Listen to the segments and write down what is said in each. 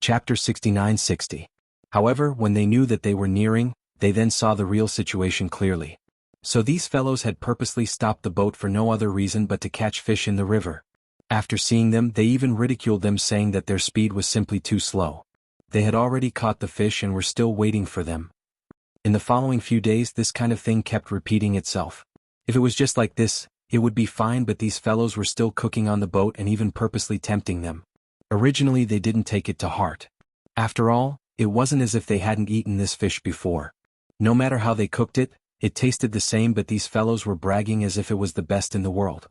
Chapter 69-60. However, when they knew that they were nearing, they then saw the real situation clearly. So these fellows had purposely stopped the boat for no other reason but to catch fish in the river. After seeing them, they even ridiculed them, saying that their speed was simply too slow. They had already caught the fish and were still waiting for them. In the following few days, this kind of thing kept repeating itself. If it was just like this, it would be fine, but these fellows were still cooking on the boat and even purposely tempting them. Originally, they didn't take it to heart. After all, it wasn't as if they hadn't eaten this fish before. No matter how they cooked it, it tasted the same, but these fellows were bragging as if it was the best in the world.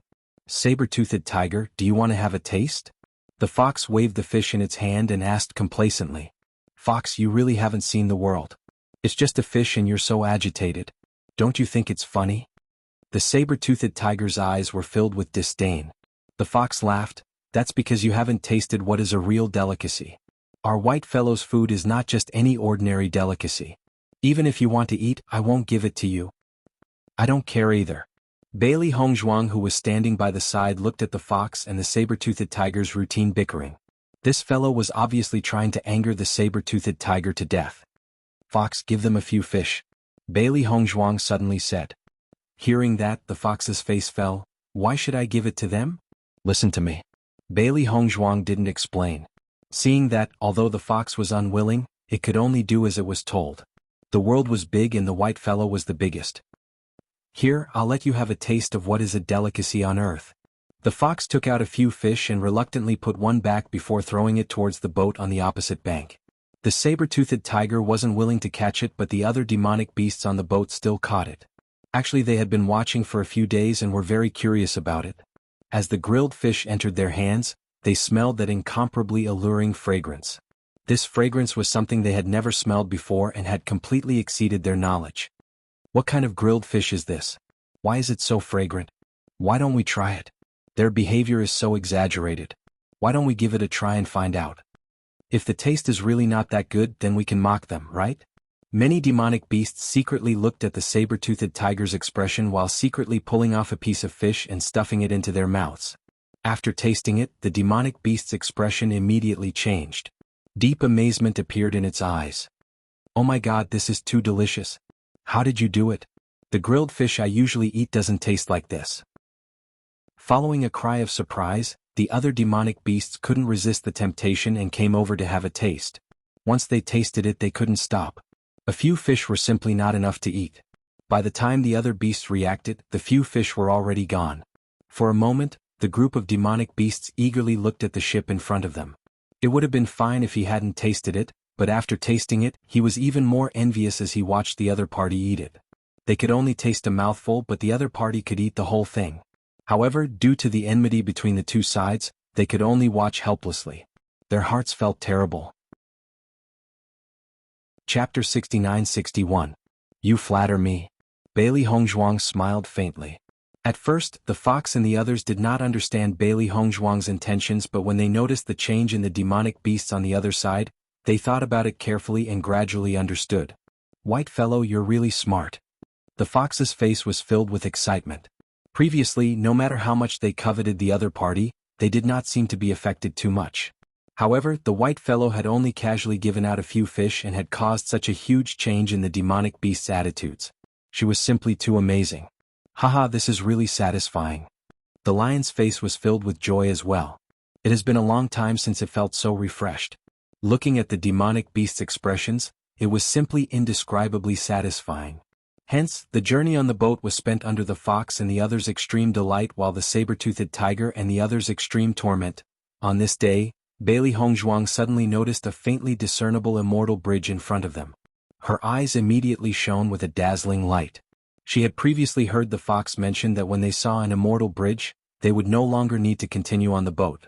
Saber-toothed tiger, do you want to have a taste? The fox waved the fish in its hand and asked complacently. Fox, you really haven't seen the world. It's just a fish and you're so agitated. Don't you think it's funny? The saber-toothed tiger's eyes were filled with disdain. The fox laughed. That's because you haven't tasted what is a real delicacy. Our white fellow's food is not just any ordinary delicacy. Even if you want to eat, I won't give it to you. I don't care either. Bailey Hongzhuang, who was standing by the side, looked at the fox and the saber-toothed tiger's routine bickering. This fellow was obviously trying to anger the saber-toothed tiger to death. Fox, give them a few fish. Bailey Hongzhuang suddenly said. Hearing that, the fox's face fell. Why should I give it to them? Listen to me. Bailey Hongzhuang didn't explain. Seeing that, although the fox was unwilling, it could only do as it was told. The world was big and the white fellow was the biggest. Here, I'll let you have a taste of what is a delicacy on earth. The fox took out a few fish and reluctantly put one back before throwing it towards the boat on the opposite bank. The saber-toothed tiger wasn't willing to catch it, but the other demonic beasts on the boat still caught it. Actually, they had been watching for a few days and were very curious about it. As the grilled fish entered their hands, they smelled that incomparably alluring fragrance. This fragrance was something they had never smelled before and had completely exceeded their knowledge. What kind of grilled fish is this? Why is it so fragrant? Why don't we try it? Their behavior is so exaggerated. Why don't we give it a try and find out? If the taste is really not that good, then we can mock them, right? Many demonic beasts secretly looked at the saber-toothed tiger's expression while secretly pulling off a piece of fish and stuffing it into their mouths. After tasting it, the demonic beast's expression immediately changed. Deep amazement appeared in its eyes. Oh my God, this is too delicious. How did you do it? The grilled fish I usually eat doesn't taste like this. Following a cry of surprise, the other demonic beasts couldn't resist the temptation and came over to have a taste. Once they tasted it, they couldn't stop. A few fish were simply not enough to eat. By the time the other beasts reacted, the few fish were already gone. For a moment, the group of demonic beasts eagerly looked at the ship in front of them. It would have been fine if he hadn't tasted it, but after tasting it, he was even more envious as he watched the other party eat it. They could only taste a mouthful, but the other party could eat the whole thing. However, due to the enmity between the two sides, they could only watch helplessly. Their hearts felt terrible. Chapter 69-61. You flatter me. Bailey Hongzhuang smiled faintly. At first, the fox and the others did not understand Bailey Hongzhuang's intentions, but when they noticed the change in the demonic beasts on the other side, they thought about it carefully and gradually understood. White fellow, you're really smart. The fox's face was filled with excitement. Previously, no matter how much they coveted the other party, they did not seem to be affected too much. However, the white fellow had only casually given out a few fish and had caused such a huge change in the demonic beast's attitudes. She was simply too amazing. Haha, this is really satisfying. The lion's face was filled with joy as well. It has been a long time since it felt so refreshed. Looking at the demonic beast's expressions, it was simply indescribably satisfying. Hence, the journey on the boat was spent under the fox and the others' extreme delight while the saber-toothed tiger and the others' extreme torment. On this day, Bailey Hongzhuang suddenly noticed a faintly discernible immortal bridge in front of them. Her eyes immediately shone with a dazzling light. She had previously heard the fox mention that when they saw an immortal bridge, they would no longer need to continue on the boat.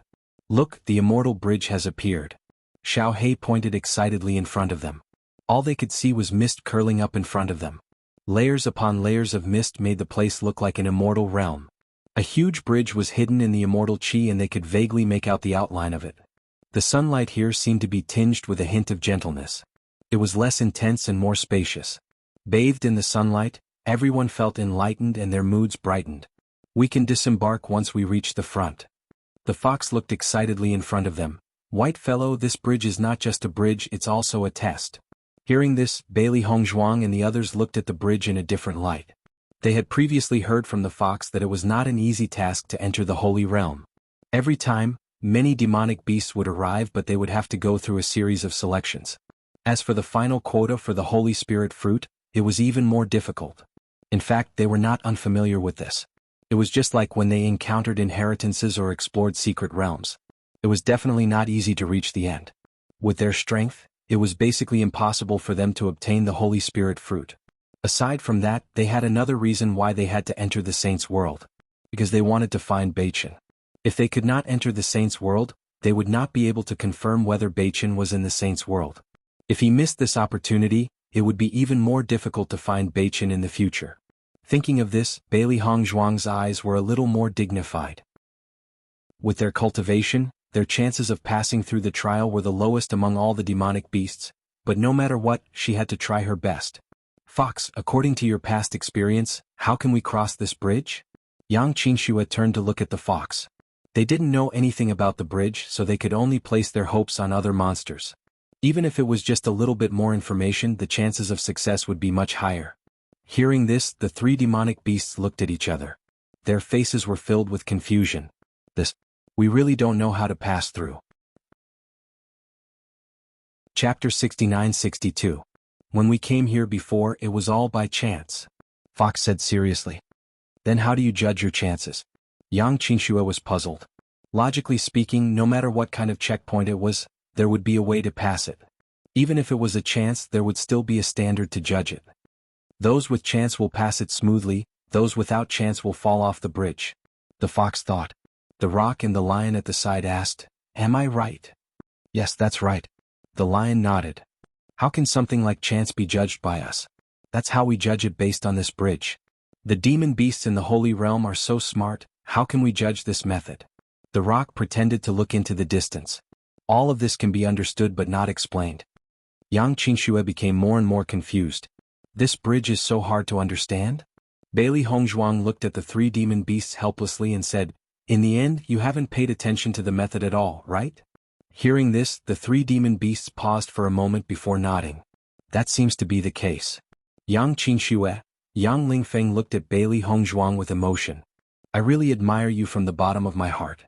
Look, the immortal bridge has appeared. Xiao He pointed excitedly in front of them. All they could see was mist curling up in front of them. Layers upon layers of mist made the place look like an immortal realm. A huge bridge was hidden in the immortal chi and they could vaguely make out the outline of it. The sunlight here seemed to be tinged with a hint of gentleness. It was less intense and more spacious. Bathed in the sunlight, everyone felt enlightened and their moods brightened. We can disembark once we reach the front. The fox looked excitedly in front of them. White fellow, this bridge is not just a bridge, it's also a test. Hearing this, Bailey Hongzhuang and the others looked at the bridge in a different light. They had previously heard from the fox that it was not an easy task to enter the Holy Realm. Every time, many demonic beasts would arrive, but they would have to go through a series of selections. As for the final quota for the Holy Spirit fruit, it was even more difficult. In fact, they were not unfamiliar with this. It was just like when they encountered inheritances or explored secret realms. It was definitely not easy to reach the end. With their strength, it was basically impossible for them to obtain the Holy Spirit fruit. Aside from that, they had another reason why they had to enter the Saints' world. Because they wanted to find Beichen. If they could not enter the Saints' world, they would not be able to confirm whether Beichen was in the Saints' world. If he missed this opportunity, it would be even more difficult to find Beichen in the future. Thinking of this, Bailey Hongzhuang's eyes were a little more dignified. With their cultivation, their chances of passing through the trial were the lowest among all the demonic beasts, but no matter what, she had to try her best. Fox, according to your past experience, how can we cross this bridge? Yang Qinxue turned to look at the fox. They didn't know anything about the bridge, so they could only place their hopes on other monsters. Even if it was just a little bit more information, the chances of success would be much higher. Hearing this, the three demonic beasts looked at each other. Their faces were filled with confusion. We really don't know how to pass through. Chapter 69-62. When we came here before, it was all by chance. Fox said seriously. Then how do you judge your chances? Yang Qinxue was puzzled. Logically speaking, no matter what kind of checkpoint it was, there would be a way to pass it. Even if it was a chance, there would still be a standard to judge it. Those with chance will pass it smoothly, those without chance will fall off the bridge. The fox thought. The rock and the lion at the side asked, "Am I right?" "Yes, that's right." The lion nodded. "How can something like chance be judged by us? That's how we judge it based on this bridge. The demon beasts in the Holy Realm are so smart, how can we judge this method?" The rock pretended to look into the distance. All of this can be understood but not explained. Yang Qinxue became more and more confused. This bridge is so hard to understand? Bailey Hongzhuang looked at the three demon beasts helplessly and said, "In the end, you haven't paid attention to the method at all, right?" Hearing this, the three demon beasts paused for a moment before nodding. That seems to be the case. Yang Qinxue, Yang Lingfeng looked at Bailey Hongzhuang with emotion. "I really admire you from the bottom of my heart.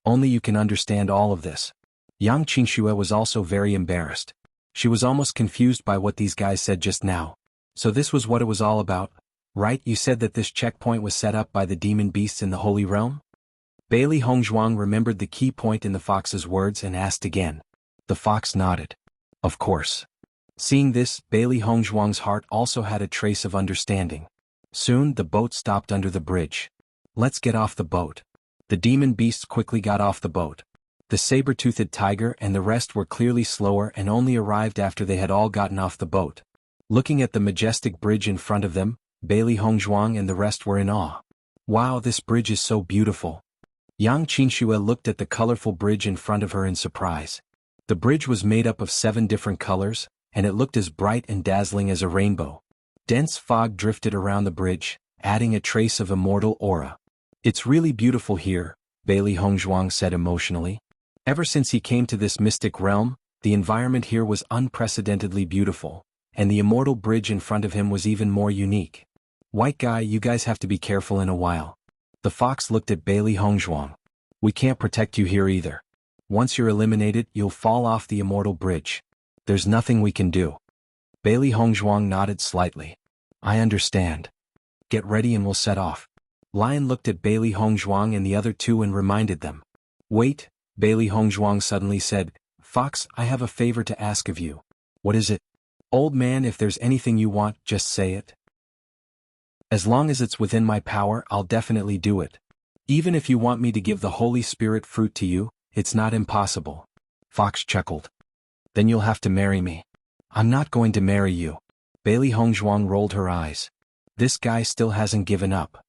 Only you can understand all of this." Yang Qinxue was also very embarrassed. She was almost confused by what these guys said just now. So this was what it was all about, right? You said that this checkpoint was set up by the demon beasts in the Holy Realm? Bailey Hongzhuang remembered the key point in the fox's words and asked again. The fox nodded. Of course. Seeing this, Bailey Hongzhuang's heart also had a trace of understanding. Soon, the boat stopped under the bridge. "Let's get off the boat." The demon beasts quickly got off the boat. The saber-toothed tiger and the rest were clearly slower and only arrived after they had all gotten off the boat. Looking at the majestic bridge in front of them, Bailey Hongzhuang and the rest were in awe. "Wow, this bridge is so beautiful." Yang Qinxue looked at the colorful bridge in front of her in surprise. The bridge was made up of 7 different colors, and it looked as bright and dazzling as a rainbow. Dense fog drifted around the bridge, adding a trace of immortal aura. "It's really beautiful here," Bailey Hongzhuang said emotionally. Ever since he came to this mystic realm, the environment here was unprecedentedly beautiful, and the immortal bridge in front of him was even more unique. "White guy, you guys have to be careful in a while." The fox looked at Bailey Hongzhuang. "We can't protect you here either. Once you're eliminated, you'll fall off the immortal bridge. There's nothing we can do." Bailey Hongzhuang nodded slightly. "I understand. Get ready and we'll set off." Lion looked at Bailey Hongzhuang and the other two and reminded them. "Wait," Bailey Hongzhuang suddenly said, "Fox, I have a favor to ask of you." "What is it?" "Old man, if there's anything you want, just say it. As long as it's within my power, I'll definitely do it. Even if you want me to give the Holy Spirit fruit to you, it's not impossible." Fox chuckled. "Then you'll have to marry me." "I'm not going to marry you." Bailey Hongzhuang rolled her eyes. This guy still hasn't given up.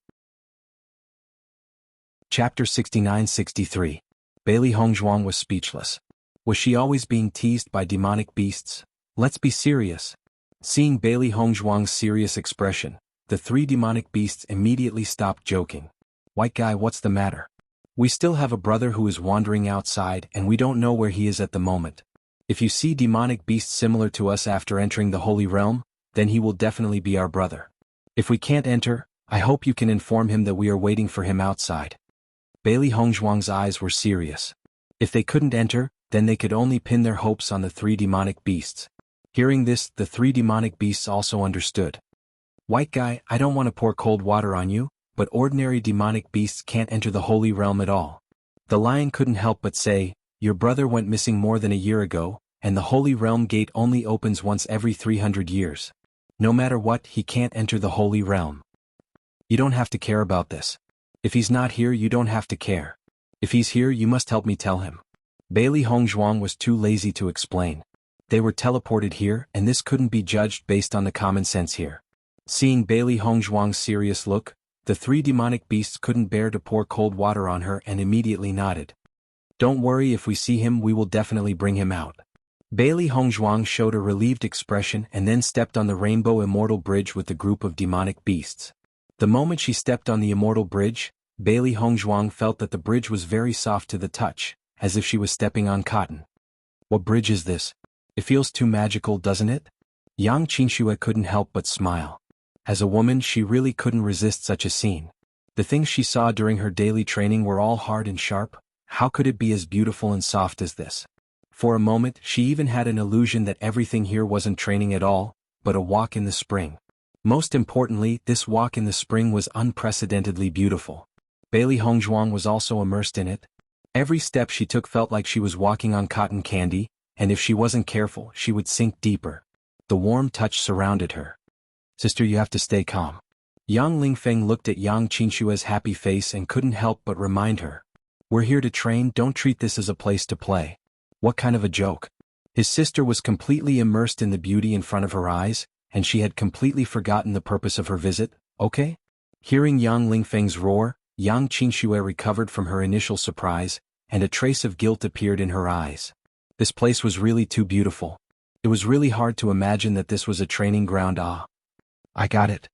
Chapter 69-63. Bailey Hongzhuang was speechless. Was she always being teased by demonic beasts? Let's be serious. Seeing Bailey Hongzhuang's serious expression, the 3 demonic beasts immediately stopped joking. "White guy, what's the matter?" We still have a brother who is wandering outside and we don't know where he is at the moment. If you see demonic beasts similar to us after entering the Holy Realm, then he will definitely be our brother. If we can't enter, I hope you can inform him that we are waiting for him outside. Bailey Hongzhuang's eyes were serious. If they couldn't enter, then they could only pin their hopes on the 3 demonic beasts. Hearing this, the 3 demonic beasts also understood. White guy, I don't want to pour cold water on you, but ordinary demonic beasts can't enter the Holy Realm at all. The lion couldn't help but say, your brother went missing more than a year ago, and the Holy Realm gate only opens once every 300 years. No matter what, he can't enter the Holy Realm. You don't have to care about this. If he's not here, you don't have to care. If he's here, you must help me tell him. Bailey Hongzhuang was too lazy to explain. They were teleported here, and this couldn't be judged based on the common sense here. Seeing Bailey Hongzhuang's serious look, the 3 demonic beasts couldn't bear to pour cold water on her and immediately nodded. Don't worry, if we see him we will definitely bring him out. Bailey Hongzhuang showed a relieved expression and then stepped on the Rainbow Immortal Bridge with the group of demonic beasts. The moment she stepped on the Immortal Bridge, Bailey Hongzhuang felt that the bridge was very soft to the touch, as if she was stepping on cotton. What bridge is this? It feels too magical, doesn't it? Yang Qingxue couldn't help but smile. As a woman, she really couldn't resist such a scene. The things she saw during her daily training were all hard and sharp. How could it be as beautiful and soft as this? For a moment, she even had an illusion that everything here wasn't training at all, but a walk in the spring. Most importantly, this walk in the spring was unprecedentedly beautiful. Bailey Hongzhuang was also immersed in it. Every step she took felt like she was walking on cotton candy, and if she wasn't careful, she would sink deeper. The warm touch surrounded her. Sister, you have to stay calm. Yang Lingfeng looked at Yang Qingshue's happy face and couldn't help but remind her. We're here to train, don't treat this as a place to play. What kind of a joke? His sister was completely immersed in the beauty in front of her eyes, and she had completely forgotten the purpose of her visit, okay? Hearing Yang Lingfeng's roar, Yang Qingxue recovered from her initial surprise, and a trace of guilt appeared in her eyes. This place was really too beautiful. It was really hard to imagine that this was a training ground. I got it.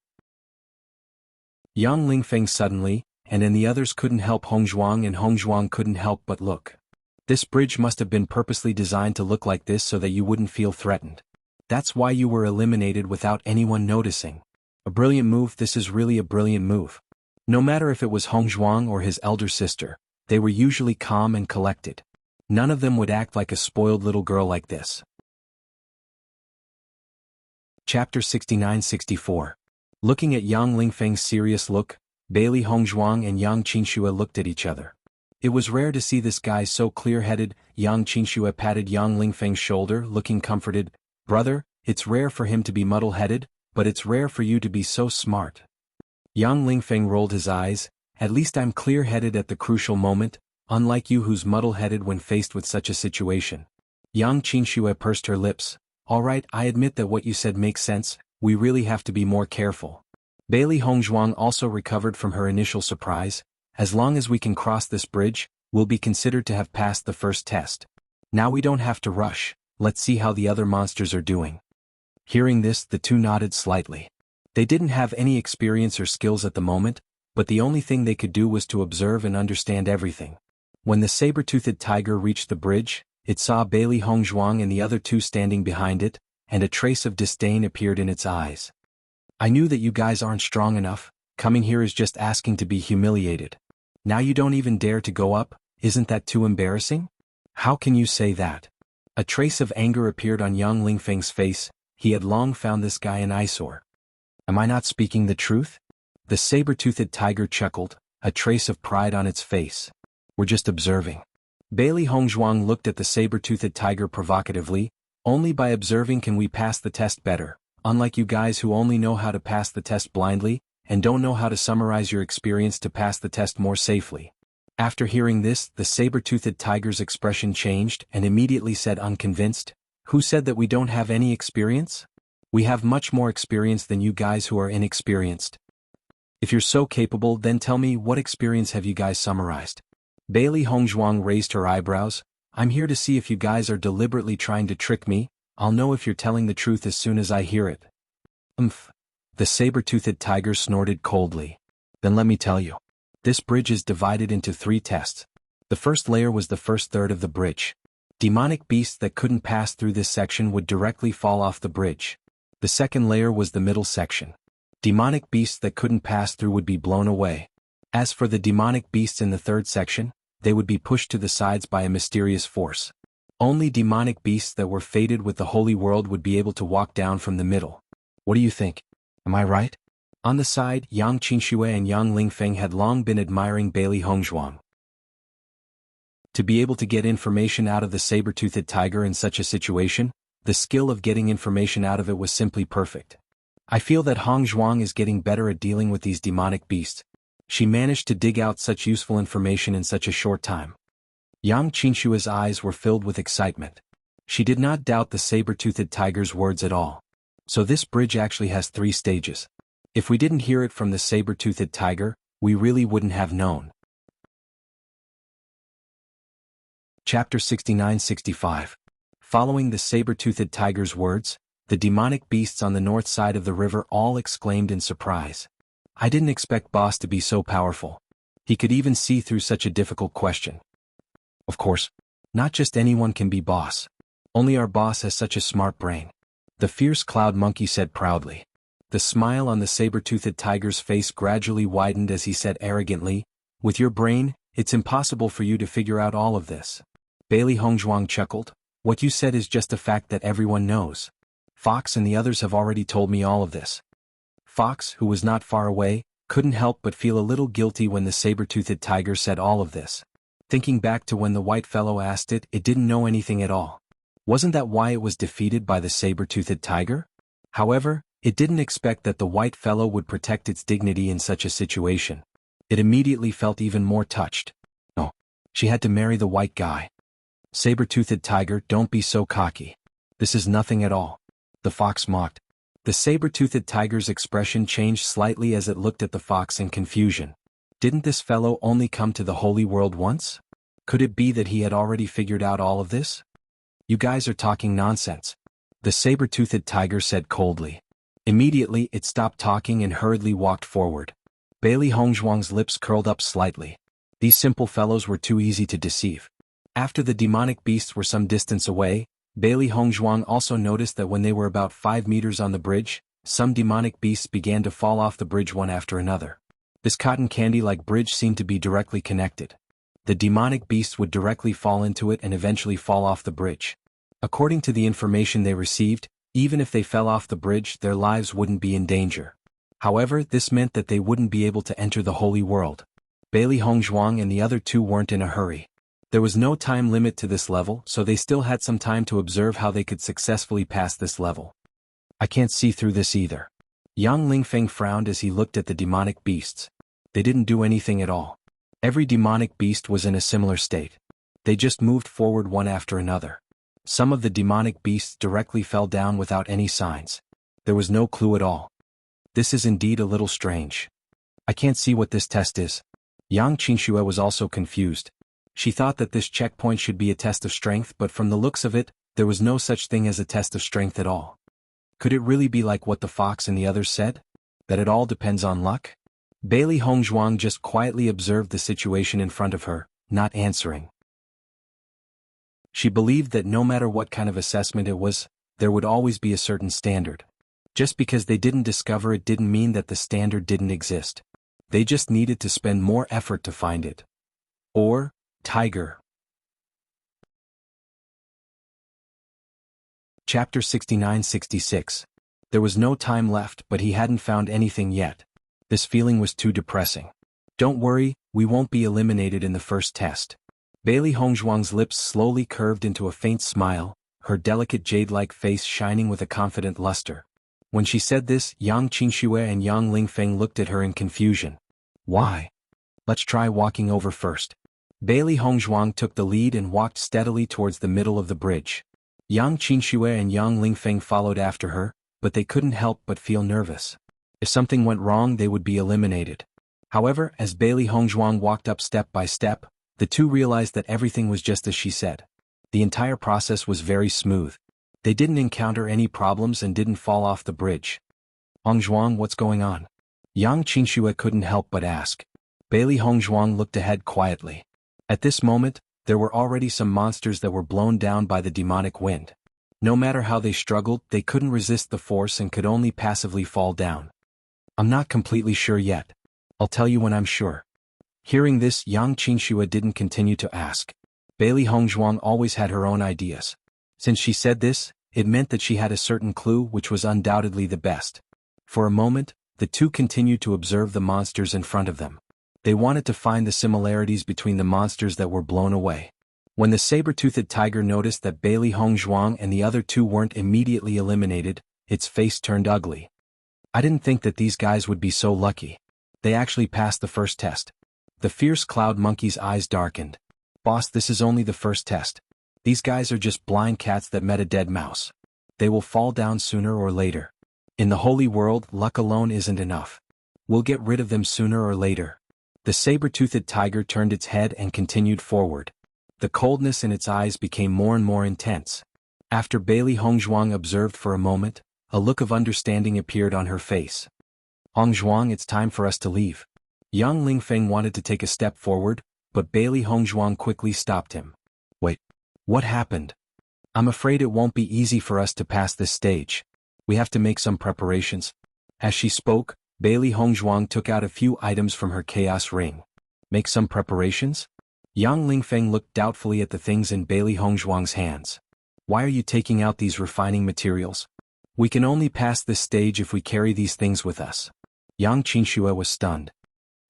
Yang Lingfeng suddenly, and then the others couldn't help Hongzhuang and Hongzhuang couldn't help but look. This bridge must have been purposely designed to look like this so that you wouldn't feel threatened. That's why you were eliminated without anyone noticing. A brilliant move, this is really a brilliant move. No matter if it was Hongzhuang or his elder sister, they were usually calm and collected. None of them would act like a spoiled little girl like this. Chapter 69-64. Looking at Yang Lingfeng's serious look, Bailey Hongzhuang and Yang Qingxue looked at each other. It was rare to see this guy so clear-headed. Yang Qingxue patted Yang Lingfeng's shoulder, looking comforted. Brother, it's rare for him to be muddle-headed, but it's rare for you to be so smart. Yang Lingfeng rolled his eyes. At least I'm clear-headed at the crucial moment, unlike you who's muddle-headed when faced with such a situation. Yang Qingxue pursed her lips. Alright, I admit that what you said makes sense, we really have to be more careful. Bailey Hongzhuang also recovered from her initial surprise. As long as we can cross this bridge, we'll be considered to have passed the first test. Now we don't have to rush, let's see how the other monsters are doing. Hearing this, the two nodded slightly. They didn't have any experience or skills at the moment, but the only thing they could do was to observe and understand everything. When the saber-toothed tiger reached the bridge, it saw Bailey Hongzhuang and the other two standing behind it, and a trace of disdain appeared in its eyes. I knew that you guys aren't strong enough, coming here is just asking to be humiliated. Now you don't even dare to go up, isn't that too embarrassing? How can you say that? A trace of anger appeared on Yang Lingfeng's face, he had long found this guy an eyesore. Am I not speaking the truth? The saber-toothed tiger chuckled, a trace of pride on its face. We're just observing. Bailey Hongzhuang looked at the saber-toothed tiger provocatively. Only by observing can we pass the test better, unlike you guys who only know how to pass the test blindly, and don't know how to summarize your experience to pass the test more safely. After hearing this, the saber-toothed tiger's expression changed and immediately said unconvinced, Who said that we don't have any experience? We have much more experience than you guys who are inexperienced. If you're so capable, then tell me, what experience have you guys summarized? Bailey Hongzhuang raised her eyebrows. I'm here to see if you guys are deliberately trying to trick me. I'll know if you're telling the truth as soon as I hear it. The saber-toothed tiger snorted coldly. Then let me tell you. This bridge is divided into 3 tests. The first layer was the first third of the bridge. Demonic beasts that couldn't pass through this section would directly fall off the bridge. The second layer was the middle section. Demonic beasts that couldn't pass through would be blown away. As for the demonic beasts in the third section, they would be pushed to the sides by a mysterious force. Only demonic beasts that were fated with the holy world would be able to walk down from the middle. What do you think? Am I right? On the side, Yang Qingxue and Yang Lingfeng had long been admiring Bailey Hongzhuang. To be able to get information out of the saber-toothed tiger in such a situation, the skill of getting information out of it was simply perfect. I feel that Hongzhuang is getting better at dealing with these demonic beasts. She managed to dig out such useful information in such a short time. Yang Qingshue's eyes were filled with excitement. She did not doubt the saber-toothed tiger's words at all. So this bridge actually has 3 stages. If we didn't hear it from the saber-toothed tiger, we really wouldn't have known. Chapter 69-65. Following the saber-toothed tiger's words, the demonic beasts on the north side of the river all exclaimed in surprise. I didn't expect Boss to be so powerful. He could even see through such a difficult question. Of course, not just anyone can be boss. Only our boss has such a smart brain. The fierce cloud monkey said proudly. The smile on the saber-toothed tiger's face gradually widened as he said arrogantly, with your brain, it's impossible for you to figure out all of this. Bailey Hongzhuang chuckled. What you said is just a fact that everyone knows. Fox and the others have already told me all of this. Fox, who was not far away, couldn't help but feel a little guilty when the saber-toothed tiger said all of this. Thinking back to when the white fellow asked it, it didn't know anything at all. Wasn't that why it was defeated by the saber-toothed tiger? However, it didn't expect that the white fellow would protect its dignity in such a situation. It immediately felt even more touched. No, she had to marry the white guy. Saber-toothed tiger, don't be so cocky. This is nothing at all. The fox mocked. The saber-toothed tiger's expression changed slightly as it looked at the fox in confusion. Didn't this fellow only come to the holy world once? Could it be that he had already figured out all of this? You guys are talking nonsense. The saber-toothed tiger said coldly. Immediately it stopped talking and hurriedly walked forward. Bailey Hongzhuang's lips curled up slightly. These simple fellows were too easy to deceive. After the demonic beasts were some distance away, Bailey Hongzhuang also noticed that when they were about 5 meters on the bridge, some demonic beasts began to fall off the bridge one after another. This cotton candy-like bridge seemed to be directly connected. The demonic beasts would directly fall into it and eventually fall off the bridge. According to the information they received, even if they fell off the bridge, their lives wouldn't be in danger. However, this meant that they wouldn't be able to enter the holy world. Bailey Hongzhuang and the other 2 weren't in a hurry. There was no time limit to this level, so they still had some time to observe how they could successfully pass this level. I can't see through this either. Yang Lingfeng frowned as he looked at the demonic beasts. They didn't do anything at all. Every demonic beast was in a similar state. They just moved forward one after another. Some of the demonic beasts directly fell down without any signs. There was no clue at all. This is indeed a little strange. I can't see what this test is. Yang Qingxue was also confused. She thought that this checkpoint should be a test of strength, but from the looks of it, there was no such thing as a test of strength at all. Could it really be like what the fox and the others said? That it all depends on luck? Bailey Hongzhuang just quietly observed the situation in front of her, not answering. She believed that no matter what kind of assessment it was, there would always be a certain standard. Just because they didn't discover it didn't mean that the standard didn't exist. They just needed to spend more effort to find it. Or, tiger. Chapter 69-66. There was no time left, but he hadn't found anything yet. This feeling was too depressing. Don't worry, we won't be eliminated in the first test. Bailey Hongzhuang's lips slowly curved into a faint smile, her delicate jade-like face shining with a confident luster. When she said this, Yang Qingxue and Yang Lingfeng looked at her in confusion. Why? Let's try walking over first. Bailey Hongzhuang took the lead and walked steadily towards the middle of the bridge. Yang Qingxue and Yang Lingfeng followed after her, but they couldn't help but feel nervous. If something went wrong, they would be eliminated. However, as Bailey Hongzhuang walked up step by step, the 2 realized that everything was just as she said. The entire process was very smooth. They didn't encounter any problems and didn't fall off the bridge. Hongzhuang, what's going on? Yang Qingxue couldn't help but ask. Bailey Hongzhuang looked ahead quietly. At this moment, there were already some monsters that were blown down by the demonic wind. No matter how they struggled, they couldn't resist the force and could only passively fall down. I'm not completely sure yet. I'll tell you when I'm sure. Hearing this, Yang Qingxue didn't continue to ask. Bailey Hongzhuang always had her own ideas. Since she said this, it meant that she had a certain clue which was undoubtedly the best. For a moment, the two continued to observe the monsters in front of them. They wanted to find the similarities between the monsters that were blown away. When the saber-toothed tiger noticed that Bailey Hongzhuang and the other two weren't immediately eliminated, its face turned ugly. I didn't think that these guys would be so lucky. They actually passed the first test. The fierce cloud monkey's eyes darkened. Boss, this is only the first test. These guys are just blind cats that met a dead mouse. They will fall down sooner or later. In the holy world, luck alone isn't enough. We'll get rid of them sooner or later. The saber-toothed tiger turned its head and continued forward. The coldness in its eyes became more and more intense. After Bailey Hongzhuang observed for a moment, a look of understanding appeared on her face. Hongzhuang, it's time for us to leave. Yang Lingfeng wanted to take a step forward, but Bailey Hongzhuang quickly stopped him. Wait, what happened? I'm afraid it won't be easy for us to pass this stage. We have to make some preparations. As she spoke, Bailey Hongzhuang took out a few items from her chaos ring. Make some preparations? Yang Lingfeng looked doubtfully at the things in Bailey Hongzhuang's hands. Why are you taking out these refining materials? We can only pass this stage if we carry these things with us. Yang Qingxue was stunned.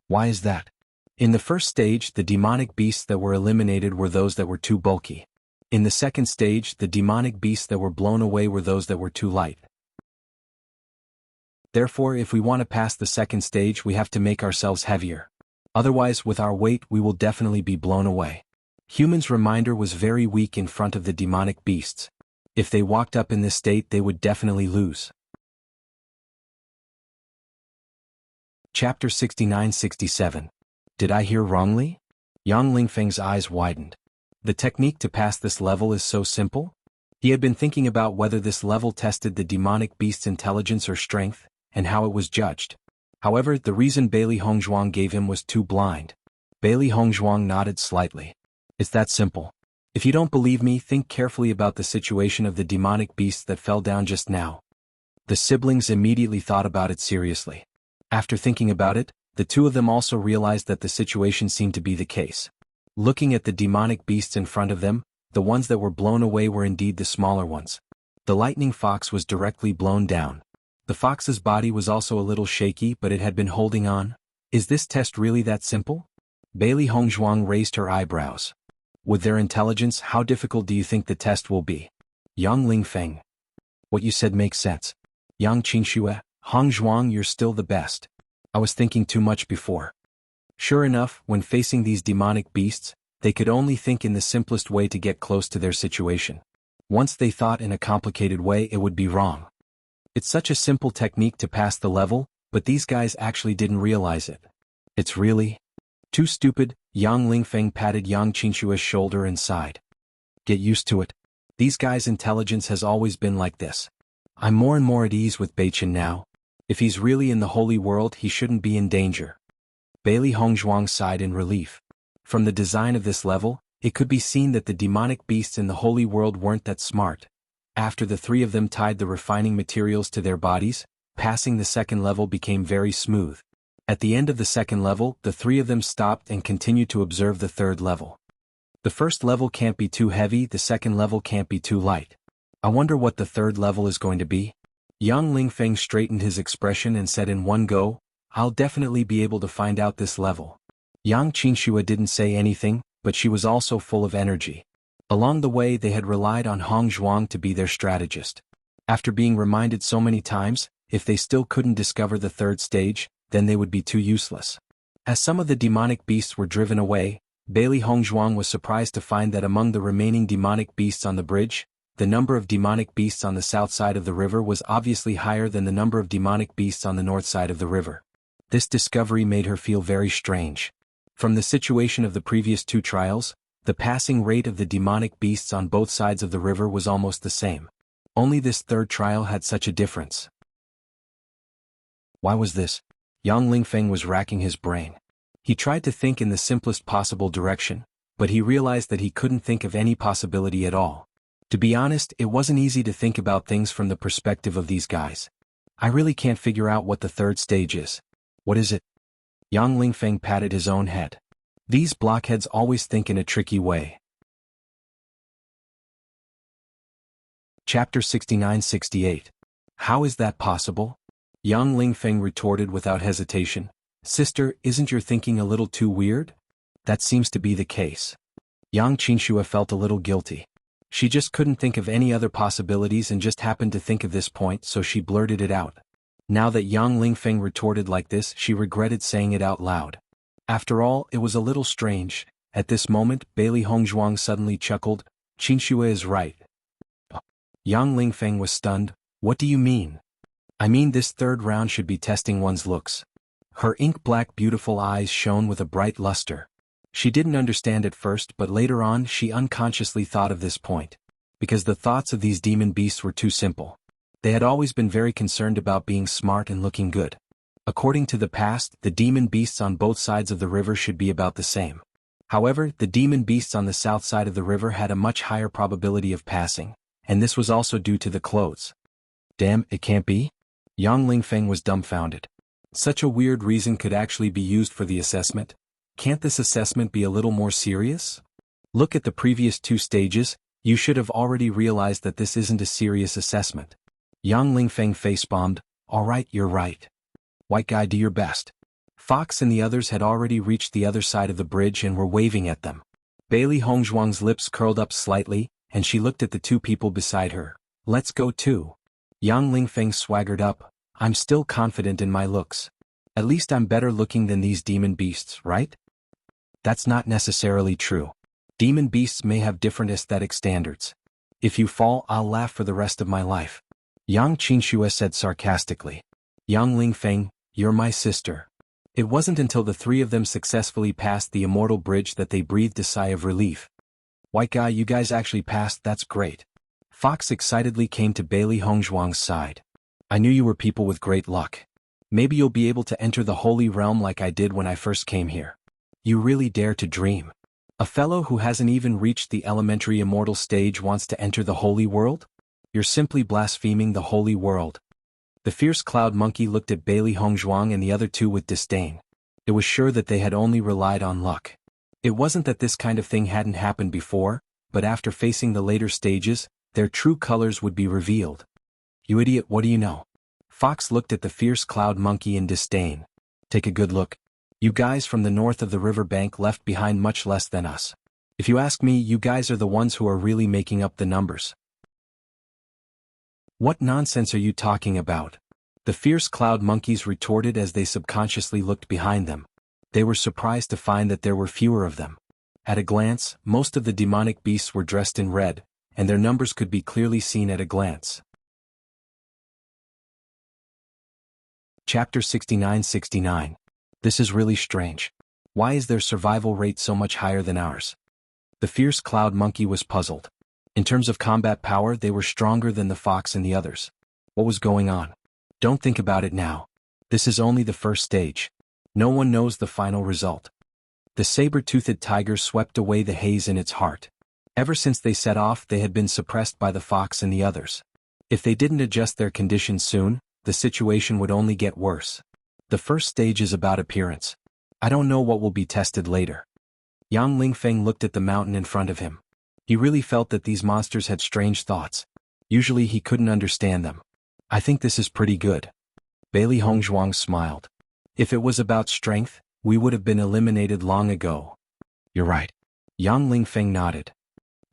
Why is that? In the first stage, the demonic beasts that were eliminated were those that were too bulky. In the second stage, the demonic beasts that were blown away were those that were too light. Therefore, if we want to pass the second stage, we have to make ourselves heavier. Otherwise, with our weight, we will definitely be blown away. Humans' reminder was very weak in front of the demonic beasts. If they walked up in this state, they would definitely lose. Chapter 69-67. Did I hear wrongly? Yang Lingfeng's eyes widened. The technique to pass this level is so simple? He had been thinking about whether this level tested the demonic beast's intelligence or strength, and how it was judged. However, the reason Bailey Hongzhuang gave him was too blind. Bailey Hongzhuang nodded slightly. It's that simple. If you don't believe me, think carefully about the situation of the demonic beasts that fell down just now. The siblings immediately thought about it seriously. After thinking about it, the two of them also realized that the situation seemed to be the case. Looking at the demonic beasts in front of them, the ones that were blown away were indeed the smaller ones. The lightning fox was directly blown down. The fox's body was also a little shaky, but it had been holding on. Is this test really that simple? Bailey Hongzhuang raised her eyebrows. With their intelligence, how difficult do you think the test will be? Yang Lingfeng. What you said makes sense. Yang Qingxue, Hongzhuang, you're still the best. I was thinking too much before. Sure enough, when facing these demonic beasts, they could only think in the simplest way to get close to their situation. Once they thought in a complicated way, it would be wrong. It's such a simple technique to pass the level, but these guys actually didn't realize it. It's really too stupid. Yang Lingfeng patted Yang Qingxue's shoulder and sighed. Get used to it. These guys' intelligence has always been like this. I'm more and more at ease with Beichen now. If he's really in the holy world, he shouldn't be in danger. Bailey Hongzhuang sighed in relief. From the design of this level, it could be seen that the demonic beasts in the holy world weren't that smart. After the three of them tied the refining materials to their bodies, passing the second level became very smooth. At the end of the second level, the three of them stopped and continued to observe the third level. The first level can't be too heavy, the second level can't be too light. I wonder what the third level is going to be? Yang Lingfeng straightened his expression and said in one go, I'll definitely be able to find out this level. Yang Qingxue didn't say anything, but she was also full of energy. Along the way, they had relied on Hongzhuang to be their strategist. After being reminded so many times, if they still couldn't discover the third stage, then they would be too useless. As some of the demonic beasts were driven away, Bailey Hongzhuang was surprised to find that among the remaining demonic beasts on the bridge, the number of demonic beasts on the south side of the river was obviously higher than the number of demonic beasts on the north side of the river. This discovery made her feel very strange. From the situation of the previous two trials, the passing rate of the demonic beasts on both sides of the river was almost the same. Only this third trial had such a difference. Why was this? Yang Lingfeng was racking his brain. He tried to think in the simplest possible direction, but he realized that he couldn't think of any possibility at all. To be honest, it wasn't easy to think about things from the perspective of these guys. I really can't figure out what the third stage is. What is it? Yang Lingfeng patted his own head. These blockheads always think in a tricky way. Chapter 69-68. How is that possible? Yang Lingfeng retorted without hesitation. Sister, isn't your thinking a little too weird? That seems to be the case. Yang Qinshua felt a little guilty. She just couldn't think of any other possibilities and just happened to think of this point, so she blurted it out. Now that Yang Lingfeng retorted like this, she regretted saying it out loud. After all, it was a little strange. At this moment, Bailey Hongzhuang suddenly chuckled. Qinshua is right. Yang Lingfeng was stunned. What do you mean? I mean this third round should be testing one's looks. Her ink-black beautiful eyes shone with a bright luster. She didn't understand at first, but later on she unconsciously thought of this point. Because the thoughts of these demon beasts were too simple. They had always been very concerned about being smart and looking good. According to the past, the demon beasts on both sides of the river should be about the same. However, the demon beasts on the south side of the river had a much higher probability of passing, and this was also due to the clothes. Damn, it can't be? Yang Lingfeng was dumbfounded. Such a weird reason could actually be used for the assessment? Can't this assessment be a little more serious? Look at the previous two stages, you should have already realized that this isn't a serious assessment. Yang Lingfeng face-bombed. Alright, you're right. White guy, do your best. Fox and the others had already reached the other side of the bridge and were waving at them. Bailey Hongzhuang's lips curled up slightly, and she looked at the two people beside her. Let's go too. Yang Lingfeng swaggered up. I'm still confident in my looks. At least I'm better looking than these demon beasts, right? That's not necessarily true. Demon beasts may have different aesthetic standards. If you fall, I'll laugh for the rest of my life. Yang Qinshua said sarcastically. Yang Lingfeng, you're my sister. It wasn't until the three of them successfully passed the immortal bridge that they breathed a sigh of relief. White guy, you guys actually passed, that's great. Fox excitedly came to Bailey Hongzhuang's side. I knew you were people with great luck. Maybe you'll be able to enter the holy realm like I did when I first came here. You really dare to dream. A fellow who hasn't even reached the elementary immortal stage wants to enter the holy world? You're simply blaspheming the holy world. The fierce cloud monkey looked at Bailey Hongzhuang and the other two with disdain. It was sure that they had only relied on luck. It wasn't that this kind of thing hadn't happened before, but after facing the later stages, their true colors would be revealed. You idiot, what do you know? Fox looked at the fierce cloud monkey in disdain. Take a good look. You guys from the north of the river bank left behind much less than us. If you ask me, you guys are the ones who are really making up the numbers. What nonsense are you talking about? The fierce cloud monkeys retorted as they subconsciously looked behind them. They were surprised to find that there were fewer of them. At a glance, most of the demonic beasts were dressed in red, and their numbers could be clearly seen at a glance. Chapter 69-69. This is really strange. Why is their survival rate so much higher than ours? The fierce cloud monkey was puzzled. In terms of combat power, they were stronger than the fox and the others. What was going on? Don't think about it now. This is only the first stage. No one knows the final result. The saber-toothed tiger swept away the haze in its heart. Ever since they set off, they had been suppressed by the fox and the others. If they didn't adjust their conditions soon, the situation would only get worse. The first stage is about appearance. I don't know what will be tested later. Yang Lingfeng looked at the mountain in front of him. He really felt that these monsters had strange thoughts. Usually he couldn't understand them. I think this is pretty good. Bailey Hongzhuang smiled. If it was about strength, we would have been eliminated long ago. You're right. Yang Lingfeng nodded.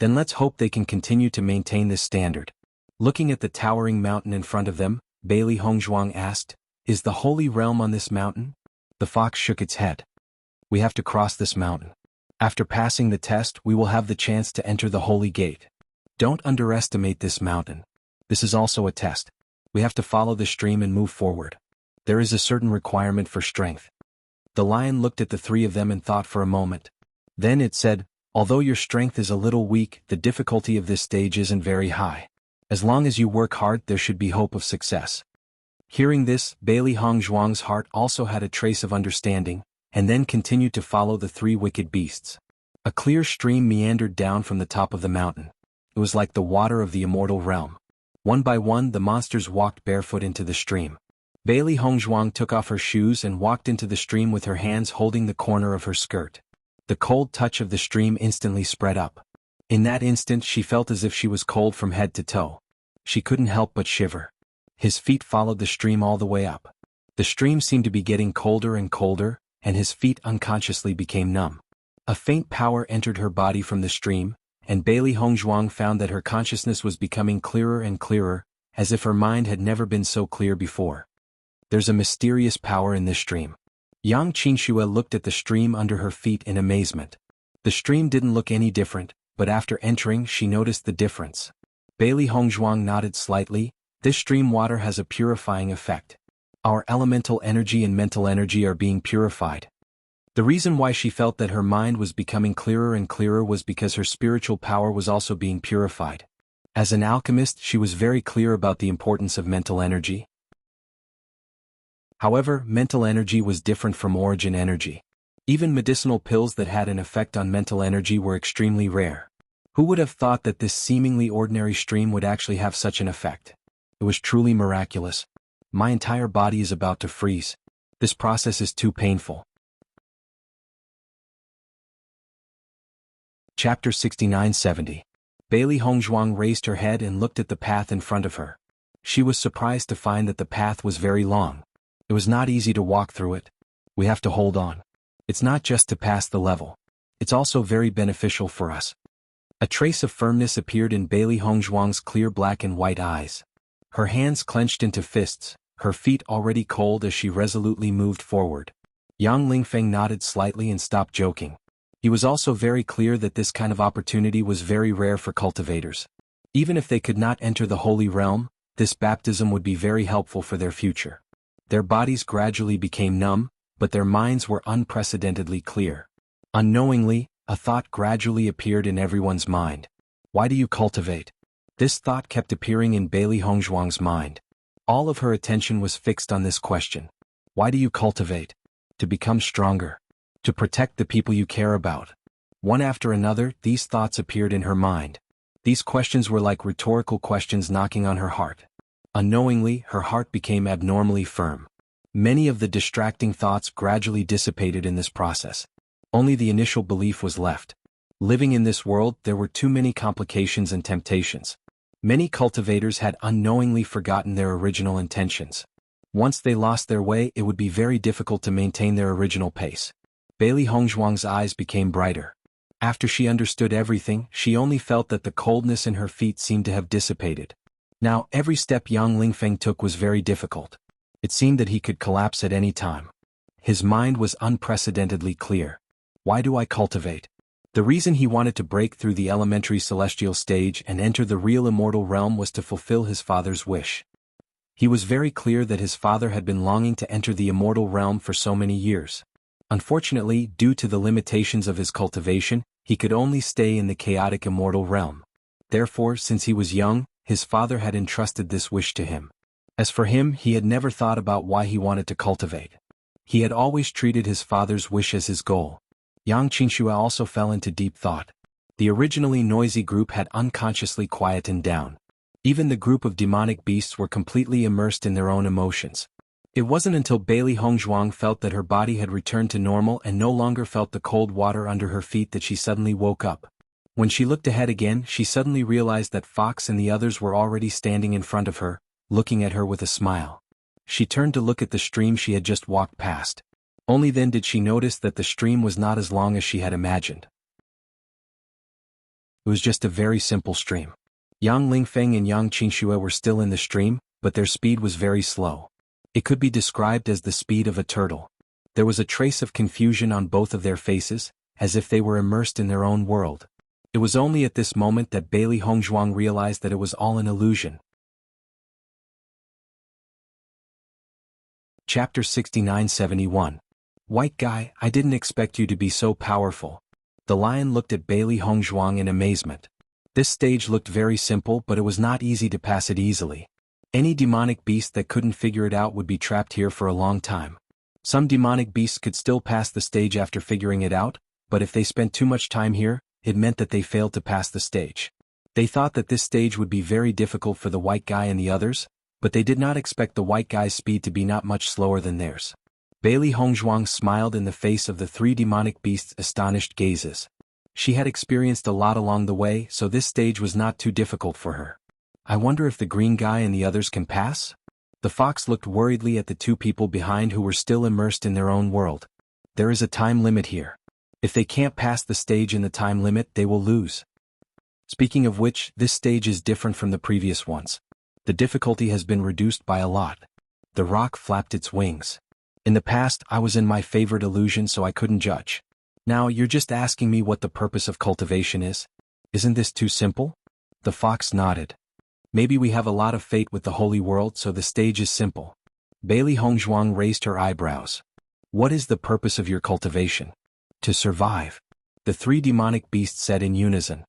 Then let's hope they can continue to maintain this standard. Looking at the towering mountain in front of them, Bailey Hongzhuang asked, Is the holy realm on this mountain? The fox shook its head. We have to cross this mountain. After passing the test, we will have the chance to enter the holy gate. Don't underestimate this mountain. This is also a test. We have to follow the stream and move forward. There is a certain requirement for strength. The lion looked at the three of them and thought for a moment. Then it said, Although your strength is a little weak, the difficulty of this stage isn't very high. As long as you work hard, there should be hope of success. Hearing this, Bailey Hongzhuang's heart also had a trace of understanding. and then continued to follow the three wicked beasts. A clear stream meandered down from the top of the mountain. It was like the water of the immortal realm. One by one the monsters walked barefoot into the stream. Bailey Hongzhuang took off her shoes and walked into the stream with her hands holding the corner of her skirt. The cold touch of the stream instantly spread up. In that instant she felt as if she was cold from head to toe. She couldn't help but shiver. His feet followed the stream all the way up. The stream seemed to be getting colder and colder, and his feet unconsciously became numb. A faint power entered her body from the stream, and Bailey Hongzhuang found that her consciousness was becoming clearer and clearer, as if her mind had never been so clear before. There's a mysterious power in this stream. Yang Qingxue looked at the stream under her feet in amazement. The stream didn't look any different, but after entering she noticed the difference. Bailey Hongzhuang nodded slightly. This stream water has a purifying effect. Our elemental energy and mental energy are being purified. The reason why she felt that her mind was becoming clearer and clearer was because her spiritual power was also being purified. As an alchemist, she was very clear about the importance of mental energy. However, mental energy was different from origin energy. Even medicinal pills that had an effect on mental energy were extremely rare. Who would have thought that this seemingly ordinary stream would actually have such an effect? It was truly miraculous. My entire body is about to freeze. This process is too painful. Chapter 69-70. Bailey Hongzhuang raised her head and looked at the path in front of her. She was surprised to find that the path was very long. It was not easy to walk through it. We have to hold on. It's not just to pass the level. It's also very beneficial for us. A trace of firmness appeared in Bailey Hongzhuang's clear black and white eyes. Her hands clenched into fists, her feet already cold as she resolutely moved forward. Yang Lingfeng nodded slightly and stopped joking. He was also very clear that this kind of opportunity was very rare for cultivators. Even if they could not enter the holy realm, this baptism would be very helpful for their future. Their bodies gradually became numb, but their minds were unprecedentedly clear. Unknowingly, a thought gradually appeared in everyone's mind. Why do you cultivate? This thought kept appearing in Bailey Hongzhuang's mind. All of her attention was fixed on this question. Why do you cultivate? To become stronger. To protect the people you care about. One after another, these thoughts appeared in her mind. These questions were like rhetorical questions knocking on her heart. Unknowingly, her heart became abnormally firm. Many of the distracting thoughts gradually dissipated in this process. Only the initial belief was left. Living in this world, there were too many complications and temptations. Many cultivators had unknowingly forgotten their original intentions. Once they lost their way, it would be very difficult to maintain their original pace. Bailey Hongzhuang's eyes became brighter. After she understood everything, she only felt that the coldness in her feet seemed to have dissipated. Now, every step Yang Lingfeng took was very difficult. It seemed that he could collapse at any time. His mind was unprecedentedly clear. Why do I cultivate? The reason he wanted to break through the elementary celestial stage and enter the real immortal realm was to fulfill his father's wish. He was very clear that his father had been longing to enter the immortal realm for so many years. Unfortunately, due to the limitations of his cultivation, he could only stay in the chaotic immortal realm. Therefore, since he was young, his father had entrusted this wish to him. As for him, he had never thought about why he wanted to cultivate. He had always treated his father's wish as his goal. Yang Qingxue also fell into deep thought. The originally noisy group had unconsciously quietened down. Even the group of demonic beasts were completely immersed in their own emotions. It wasn't until Bailey Hongzhuang felt that her body had returned to normal and no longer felt the cold water under her feet that she suddenly woke up. When she looked ahead again, she suddenly realized that Fox and the others were already standing in front of her, looking at her with a smile. She turned to look at the stream she had just walked past. Only then did she notice that the stream was not as long as she had imagined. It was just a very simple stream. Yang Lingfeng and Yang Qingxue were still in the stream, but their speed was very slow. It could be described as the speed of a turtle. There was a trace of confusion on both of their faces, as if they were immersed in their own world. It was only at this moment that Bailey Hongzhuang realized that it was all an illusion. Chapter 69-71. White guy, I didn't expect you to be so powerful. The lion looked at Bailey Hongzhuang in amazement. This stage looked very simple, but it was not easy to pass it easily. Any demonic beast that couldn't figure it out would be trapped here for a long time. Some demonic beasts could still pass the stage after figuring it out, but if they spent too much time here, it meant that they failed to pass the stage. They thought that this stage would be very difficult for the white guy and the others, but they did not expect the white guy's speed to be not much slower than theirs. Bailey Hongzhuang smiled in the face of the three demonic beasts' astonished gazes. She had experienced a lot along the way, so this stage was not too difficult for her. I wonder if the green guy and the others can pass? The fox looked worriedly at the two people behind who were still immersed in their own world. There is a time limit here. If they can't pass the stage in the time limit, they will lose. Speaking of which, this stage is different from the previous ones. The difficulty has been reduced by a lot. The rock flapped its wings. In the past, I was in my favorite illusion, so I couldn't judge. Now you're just asking me what the purpose of cultivation is? Isn't this too simple? The fox nodded. Maybe we have a lot of fate with the holy world, so the stage is simple. Bailey Hongzhuang raised her eyebrows. What is the purpose of your cultivation? To survive. The three demonic beasts said in unison.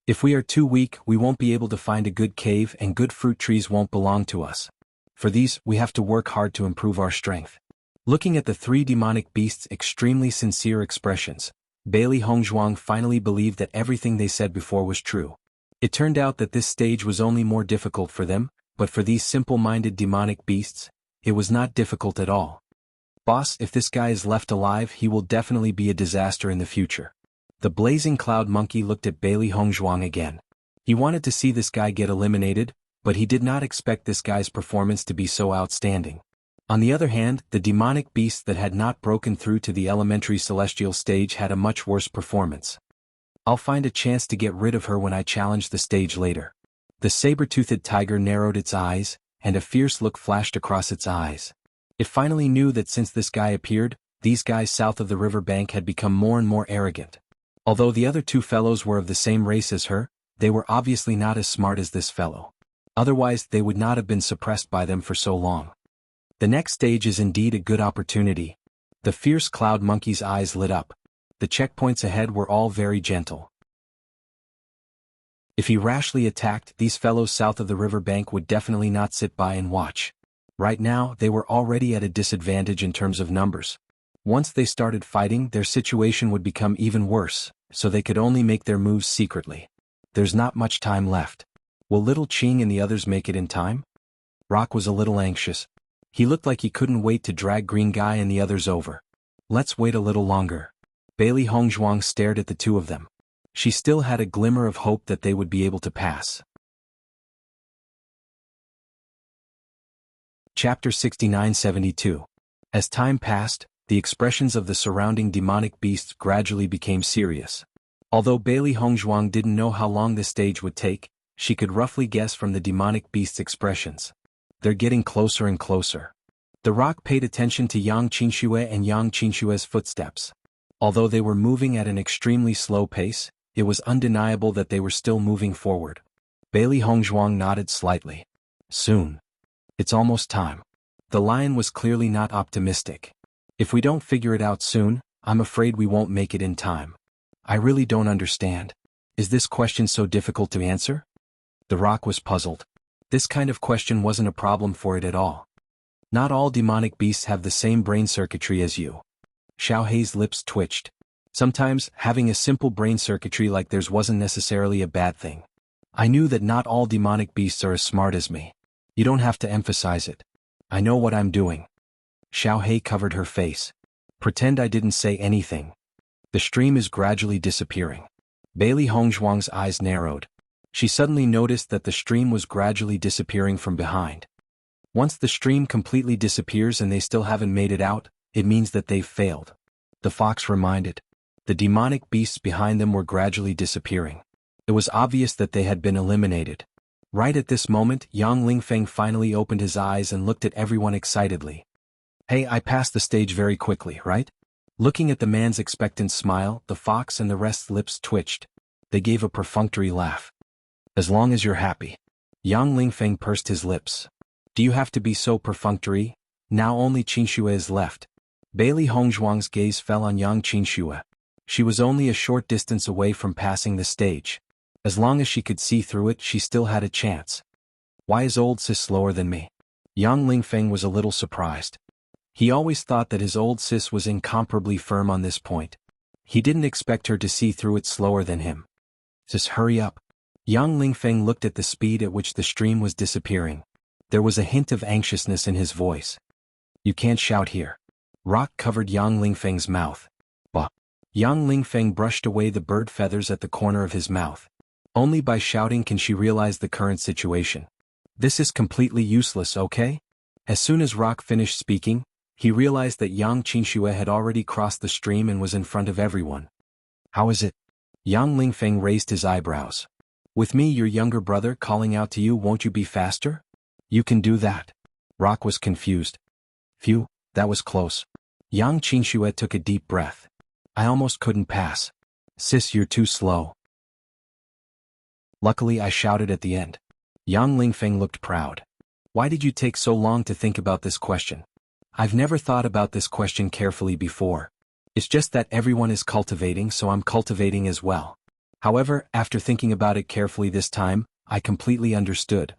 If we are too weak, we won't be able to find a good cave, and good fruit trees won't belong to us. For these, we have to work hard to improve our strength. Looking at the three demonic beasts' extremely sincere expressions, Bailey Hongzhuang finally believed that everything they said before was true. It turned out that this stage was only more difficult for them, but for these simple-minded demonic beasts, it was not difficult at all. Boss, if this guy is left alive, he will definitely be a disaster in the future. The blazing cloud monkey looked at Bailey Hongzhuang again. He wanted to see this guy get eliminated, but he did not expect this guy's performance to be so outstanding. On the other hand, the demonic beasts that had not broken through to the elementary celestial stage had a much worse performance. I'll find a chance to get rid of her when I challenge the stage later. The saber-toothed tiger narrowed its eyes, and a fierce look flashed across its eyes. It finally knew that since this guy appeared, these guys south of the river bank had become more and more arrogant. Although the other two fellows were of the same race as her, they were obviously not as smart as this fellow. Otherwise, they would not have been suppressed by them for so long. The next stage is indeed a good opportunity. The fierce cloud monkey's eyes lit up. The checkpoints ahead were all very gentle. If he rashly attacked, these fellows south of the river bank would definitely not sit by and watch. Right now, they were already at a disadvantage in terms of numbers. Once they started fighting, their situation would become even worse, so they could only make their moves secretly. There's not much time left. Will little Qing and the others make it in time? Rock was a little anxious. He looked like he couldn't wait to drag Green Guy and the others over. Let's wait a little longer. Bailey Hongzhuang stared at the two of them. She still had a glimmer of hope that they would be able to pass. Chapter 69-72. As time passed, the expressions of the surrounding demonic beasts gradually became serious. Although Bailey Hongzhuang didn't know how long this stage would take, she could roughly guess from the demonic beasts' expressions. They're getting closer and closer. The rock paid attention to Yang Qinxue and Yang Qinshue's footsteps. Although they were moving at an extremely slow pace, it was undeniable that they were still moving forward. Bailey Hongzhuang nodded slightly. Soon. It's almost time. The lion was clearly not optimistic. If we don't figure it out soon, I'm afraid we won't make it in time. I really don't understand. Is this question so difficult to answer? The rock was puzzled. This kind of question wasn't a problem for it at all. Not all demonic beasts have the same brain circuitry as you. Xiao Hei's lips twitched. Sometimes, having a simple brain circuitry like theirs wasn't necessarily a bad thing. I knew that not all demonic beasts are as smart as me. You don't have to emphasize it. I know what I'm doing. Xiao Hei covered her face. Pretend I didn't say anything. The stream is gradually disappearing. Bailey Hongzhuang's eyes narrowed. She suddenly noticed that the stream was gradually disappearing from behind. Once the stream completely disappears and they still haven't made it out, it means that they've failed. The fox reminded. The demonic beasts behind them were gradually disappearing. It was obvious that they had been eliminated. Right at this moment, Yang Lingfeng finally opened his eyes and looked at everyone excitedly. Hey, I passed the stage very quickly, right? Looking at the man's expectant smile, the fox and the rest's lips twitched. They gave a perfunctory laugh. As long as you're happy. Yang Lingfeng pursed his lips. Do you have to be so perfunctory? Now only Qinxue is left. Bailey Hongzhuang's gaze fell on Yang Qinxue. She was only a short distance away from passing the stage. As long as she could see through it, she still had a chance. Why is old sis slower than me? Yang Lingfeng was a little surprised. He always thought that his old sis was incomparably firm on this point. He didn't expect her to see through it slower than him. Just hurry up. Yang Lingfeng looked at the speed at which the stream was disappearing. There was a hint of anxiousness in his voice. You can't shout here. Rock covered Yang Lingfeng's mouth. Bah. Yang Lingfeng brushed away the bird feathers at the corner of his mouth. Only by shouting can she realize the current situation. This is completely useless, okay? As soon as Rock finished speaking, he realized that Yang Qingxue had already crossed the stream and was in front of everyone. How is it? Yang Lingfeng raised his eyebrows. With me, your younger brother, calling out to you, won't you be faster? You can do that. Rock was confused. Phew, that was close. Yang Qingxue took a deep breath. I almost couldn't pass. Sis, you're too slow. Luckily, I shouted at the end. Yang Lingfeng looked proud. Why did you take so long to think about this question? I've never thought about this question carefully before. It's just that everyone is cultivating, so I'm cultivating as well. However, after thinking about it carefully this time, I completely understood.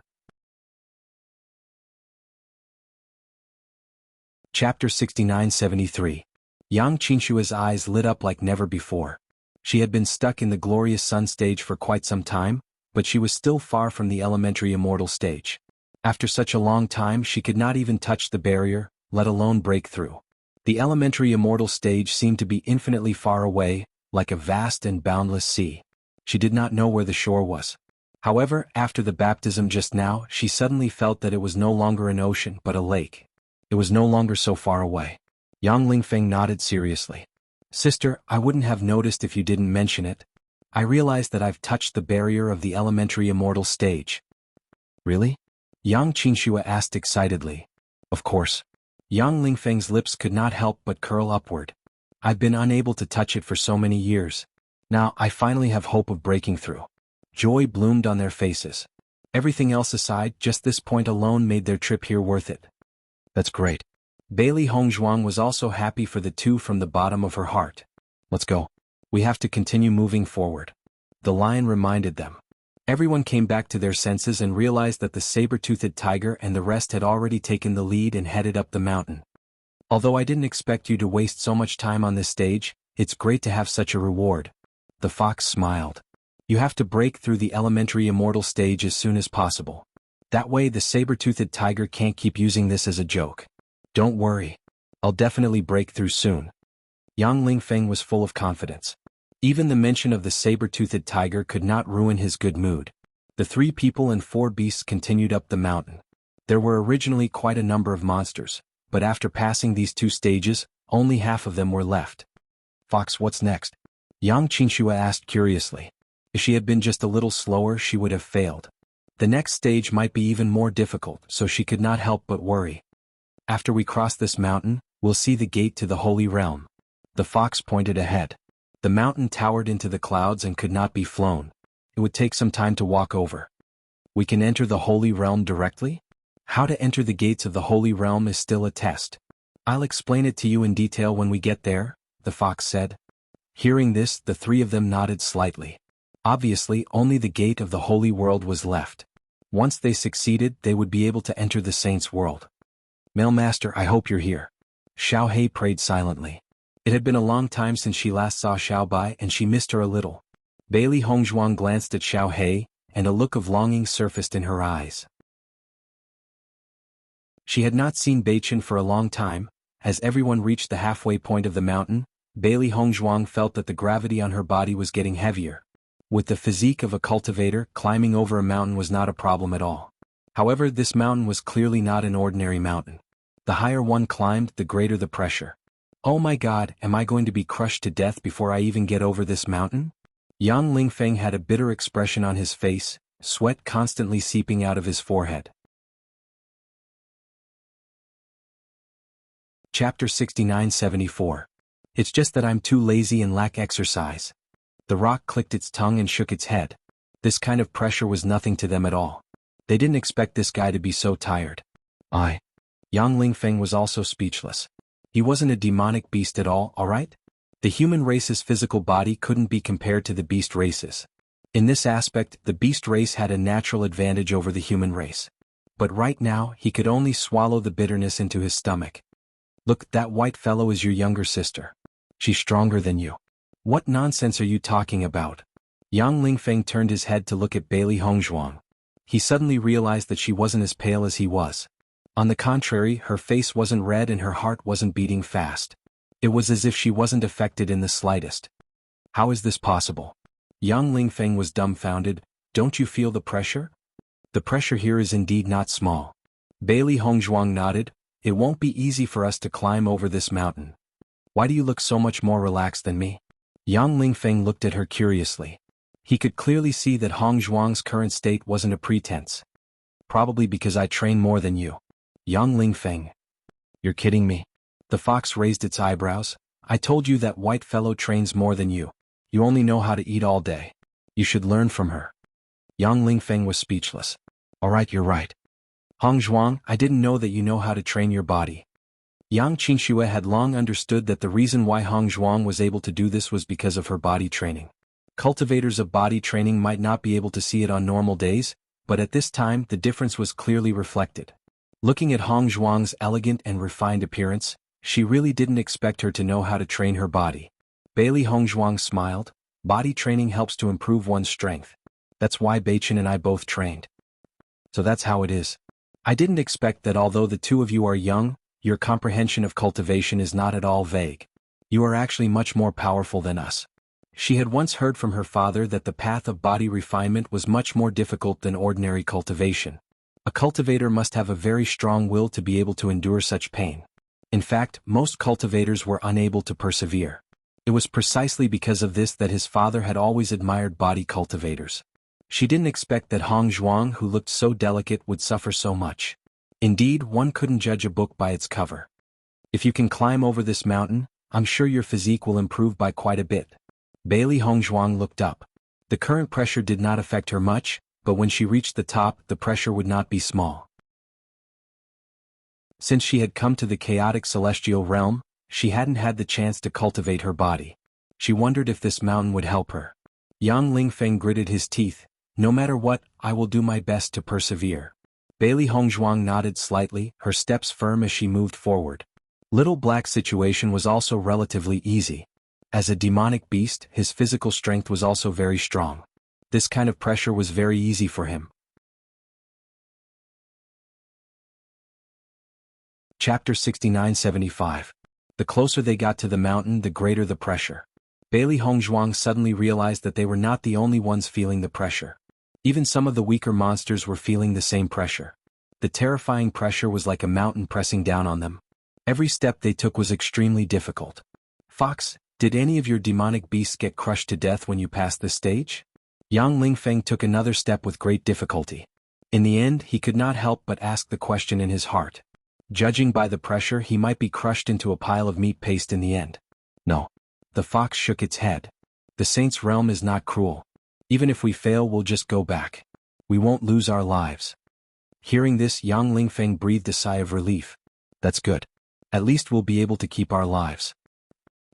Chapter 69-73. Yang Qingxue's eyes lit up like never before. She had been stuck in the glorious sun stage for quite some time, but she was still far from the elementary immortal stage. After such a long time, she could not even touch the barrier, let alone break through. The elementary immortal stage seemed to be infinitely far away, like a vast and boundless sea. She did not know where the shore was. However, after the baptism just now, she suddenly felt that it was no longer an ocean but a lake. It was no longer so far away. Yang Lingfeng nodded seriously. Sister, I wouldn't have noticed if you didn't mention it. I realized that I've touched the barrier of the elementary immortal stage. Really? Yang Qingxue asked excitedly. Of course. Yang Lingfeng's lips could not help but curl upward. I've been unable to touch it for so many years. Now I finally have hope of breaking through. Joy bloomed on their faces. Everything else aside, just this point alone made their trip here worth it. That's great. Bailey Hongzhuang was also happy for the two from the bottom of her heart. Let's go. We have to continue moving forward. The lion reminded them. Everyone came back to their senses and realized that the saber-toothed tiger and the rest had already taken the lead and headed up the mountain. Although I didn't expect you to waste so much time on this stage, it's great to have such a reward. The fox smiled. You have to break through the elementary immortal stage as soon as possible. That way the saber-toothed tiger can't keep using this as a joke. Don't worry. I'll definitely break through soon. Yang Lingfeng was full of confidence. Even the mention of the saber-toothed tiger could not ruin his good mood. The 3 people and 4 beasts continued up the mountain. There were originally quite a number of monsters, but after passing these 2 stages, only half of them were left. Fox, what's next? Yang Qingxue asked curiously. If she had been just a little slower, she would have failed. The next stage might be even more difficult, so she could not help but worry. After we cross this mountain, we'll see the gate to the Holy Realm. The fox pointed ahead. The mountain towered into the clouds and could not be flown. It would take some time to walk over. We can enter the Holy Realm directly? How to enter the gates of the Holy Realm is still a test. I'll explain it to you in detail when we get there, the fox said. Hearing this, the 3 of them nodded slightly. Obviously, only the gate of the Holy World was left. Once they succeeded, they would be able to enter the Saints' World. Male Master, I hope you're here. Xiao Hei prayed silently. It had been a long time since she last saw Xiao Bai and she missed her a little. Bailey Hongzhuang glanced at Xiao Hei, and a look of longing surfaced in her eyes. She had not seen Beichen for a long time. As everyone reached the halfway point of the mountain, Bailey Hongzhuang felt that the gravity on her body was getting heavier. With the physique of a cultivator, climbing over a mountain was not a problem at all. However, this mountain was clearly not an ordinary mountain. The higher one climbed, the greater the pressure. Oh my God, am I going to be crushed to death before I even get over this mountain? Yang Lingfeng had a bitter expression on his face, sweat constantly seeping out of his forehead. Chapter 69-74. It's just that I'm too lazy and lack exercise. The rock clicked its tongue and shook its head. This kind of pressure was nothing to them at all. They didn't expect this guy to be so tired. Yang Lingfeng was also speechless. He wasn't a demonic beast at all, alright? The human race's physical body couldn't be compared to the beast race's. In this aspect, the beast race had a natural advantage over the human race. But right now, he could only swallow the bitterness into his stomach. Look, that white fellow is your younger sister. She's stronger than you. What nonsense are you talking about? Yang Lingfeng turned his head to look at Bailey Hongzhuang. He suddenly realized that she wasn't as pale as he was. On the contrary, her face wasn't red and her heart wasn't beating fast. It was as if she wasn't affected in the slightest. How is this possible? Yang Lingfeng was dumbfounded. Don't you feel the pressure? The pressure here is indeed not small. Bailey Hongzhuang nodded. It won't be easy for us to climb over this mountain. Why do you look so much more relaxed than me? Yang Lingfeng looked at her curiously. He could clearly see that Hongzhuang's current state wasn't a pretense. Probably because I train more than you. Yang Lingfeng. You're kidding me? The fox raised its eyebrows. I told you that white fellow trains more than you. You only know how to eat all day. You should learn from her. Yang Lingfeng was speechless. Alright, you're right. Hongzhuang, I didn't know that you know how to train your body. Yang Qingxue had long understood that the reason why Hongzhuang was able to do this was because of her body training. Cultivators of body training might not be able to see it on normal days, but at this time the difference was clearly reflected. Looking at Hongzhuang's elegant and refined appearance, she really didn't expect her to know how to train her body. Bailey Hongzhuang smiled. Body training helps to improve one's strength. That's why Beichen and I both trained. So that's how it is. I didn't expect that although the two of you are young, your comprehension of cultivation is not at all vague. You are actually much more powerful than us. She had once heard from her father that the path of body refinement was much more difficult than ordinary cultivation. A cultivator must have a very strong will to be able to endure such pain. In fact, most cultivators were unable to persevere. It was precisely because of this that his father had always admired body cultivators. She didn't expect that Hongzhuang, who looked so delicate, would suffer so much. Indeed, one couldn't judge a book by its cover. If you can climb over this mountain, I'm sure your physique will improve by quite a bit. Bailey Hongzhuang looked up. The current pressure did not affect her much, but when she reached the top, the pressure would not be small. Since she had come to the chaotic celestial realm, she hadn't had the chance to cultivate her body. She wondered if this mountain would help her. Yang Lingfeng gritted his teeth. No matter what, I will do my best to persevere. Bailey Hongzhuang nodded slightly, her steps firm as she moved forward. Little Black's situation was also relatively easy. As a demonic beast, his physical strength was also very strong. This kind of pressure was very easy for him. Chapter 69-75. The closer they got to the mountain, the greater the pressure. Bailey Hongzhuang suddenly realized that they were not the only ones feeling the pressure. Even some of the weaker monsters were feeling the same pressure. The terrifying pressure was like a mountain pressing down on them. Every step they took was extremely difficult. Fox, did any of your demonic beasts get crushed to death when you passed this stage? Yang Lingfeng took another step with great difficulty. In the end, he could not help but ask the question in his heart. Judging by the pressure, he might be crushed into a pile of meat paste in the end. No. The fox shook its head. The saint's realm is not cruel. Even if we fail, we'll just go back. We won't lose our lives. Hearing this, Yang Lingfeng breathed a sigh of relief. That's good. At least we'll be able to keep our lives.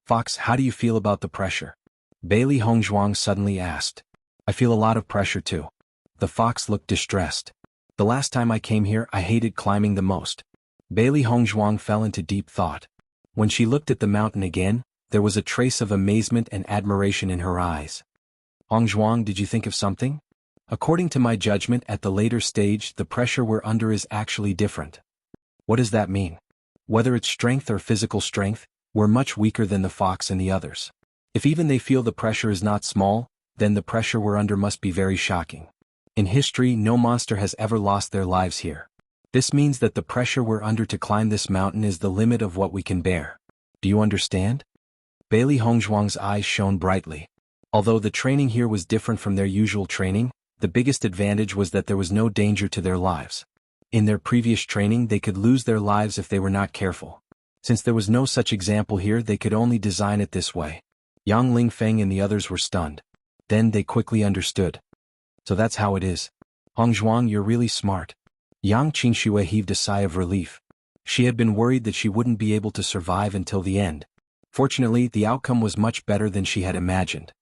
Fox, how do you feel about the pressure? Bailey Hongzhuang suddenly asked. I feel a lot of pressure too. The fox looked distressed. The last time I came here, I hated climbing the most. Bailey Hongzhuang fell into deep thought. When she looked at the mountain again, there was a trace of amazement and admiration in her eyes. Hongzhuang, did you think of something? According to my judgment, at the later stage, the pressure we're under is actually different. What does that mean? Whether it's strength or physical strength, we're much weaker than the fox and the others. If even they feel the pressure is not small, then the pressure we're under must be very shocking. In history, no monster has ever lost their lives here. This means that the pressure we're under to climb this mountain is the limit of what we can bear. Do you understand? Bailey Hongzhuang's eyes shone brightly. Although the training here was different from their usual training, the biggest advantage was that there was no danger to their lives. In their previous training, they could lose their lives if they were not careful. Since there was no such example here, they could only design it this way. Yang Lingfeng and the others were stunned. Then they quickly understood. So that's how it is. Hongzhuang, you're really smart. Yang Qingxue heaved a sigh of relief. She had been worried that she wouldn't be able to survive until the end. Fortunately, the outcome was much better than she had imagined.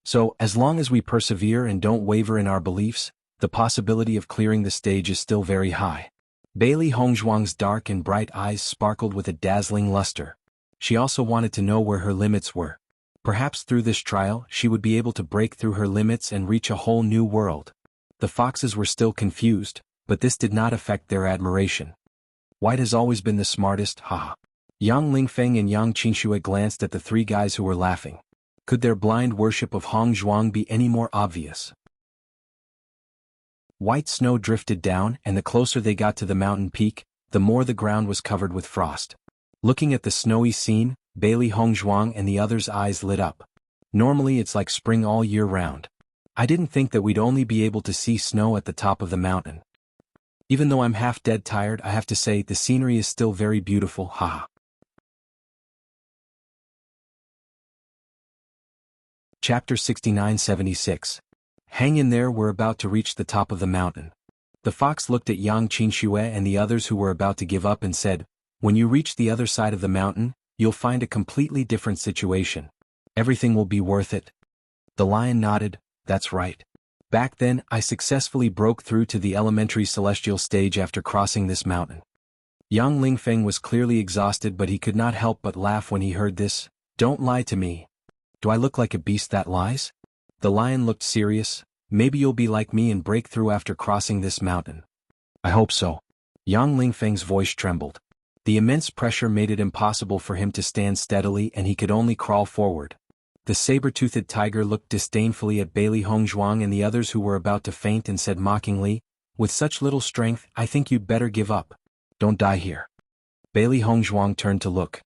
So, as long as we persevere and don't waver in our beliefs, the possibility of clearing the stage is still very high. Bailey Hongzhuang's dark and bright eyes sparkled with a dazzling luster. She also wanted to know where her limits were. Perhaps through this trial she would be able to break through her limits and reach a whole new world. The foxes were still confused, but this did not affect their admiration. White has always been the smartest, haha. Yang Lingfeng and Yang Qinxue glanced at the three guys who were laughing. Could their blind worship of Hong Zhuang be any more obvious? White snow drifted down, and the closer they got to the mountain peak, the more the ground was covered with frost. Looking at the snowy scene, Bailey Hongzhuang and the others' eyes lit up. Normally it's like spring all year round. I didn't think that we'd only be able to see snow at the top of the mountain. Even though I'm half dead tired, I have to say the scenery is still very beautiful, haha. Chapter 69-76. Hang in there, we're about to reach the top of the mountain. The fox looked at Yang Qinxue and the others who were about to give up and said, when you reach the other side of the mountain, you'll find a completely different situation. Everything will be worth it. The lion nodded, that's right. Back then, I successfully broke through to the elementary celestial stage after crossing this mountain. Yang Lingfeng was clearly exhausted, but he could not help but laugh when he heard this. Don't lie to me. Do I look like a beast that lies? The lion looked serious. Maybe you'll be like me and break through after crossing this mountain. I hope so. Yang Lingfeng's voice trembled. The immense pressure made it impossible for him to stand steadily, and he could only crawl forward. The saber-toothed tiger looked disdainfully at Bailey Hongzhuang and the others who were about to faint and said mockingly, with such little strength, I think you'd better give up. Don't die here. Bailey Hongzhuang turned to look.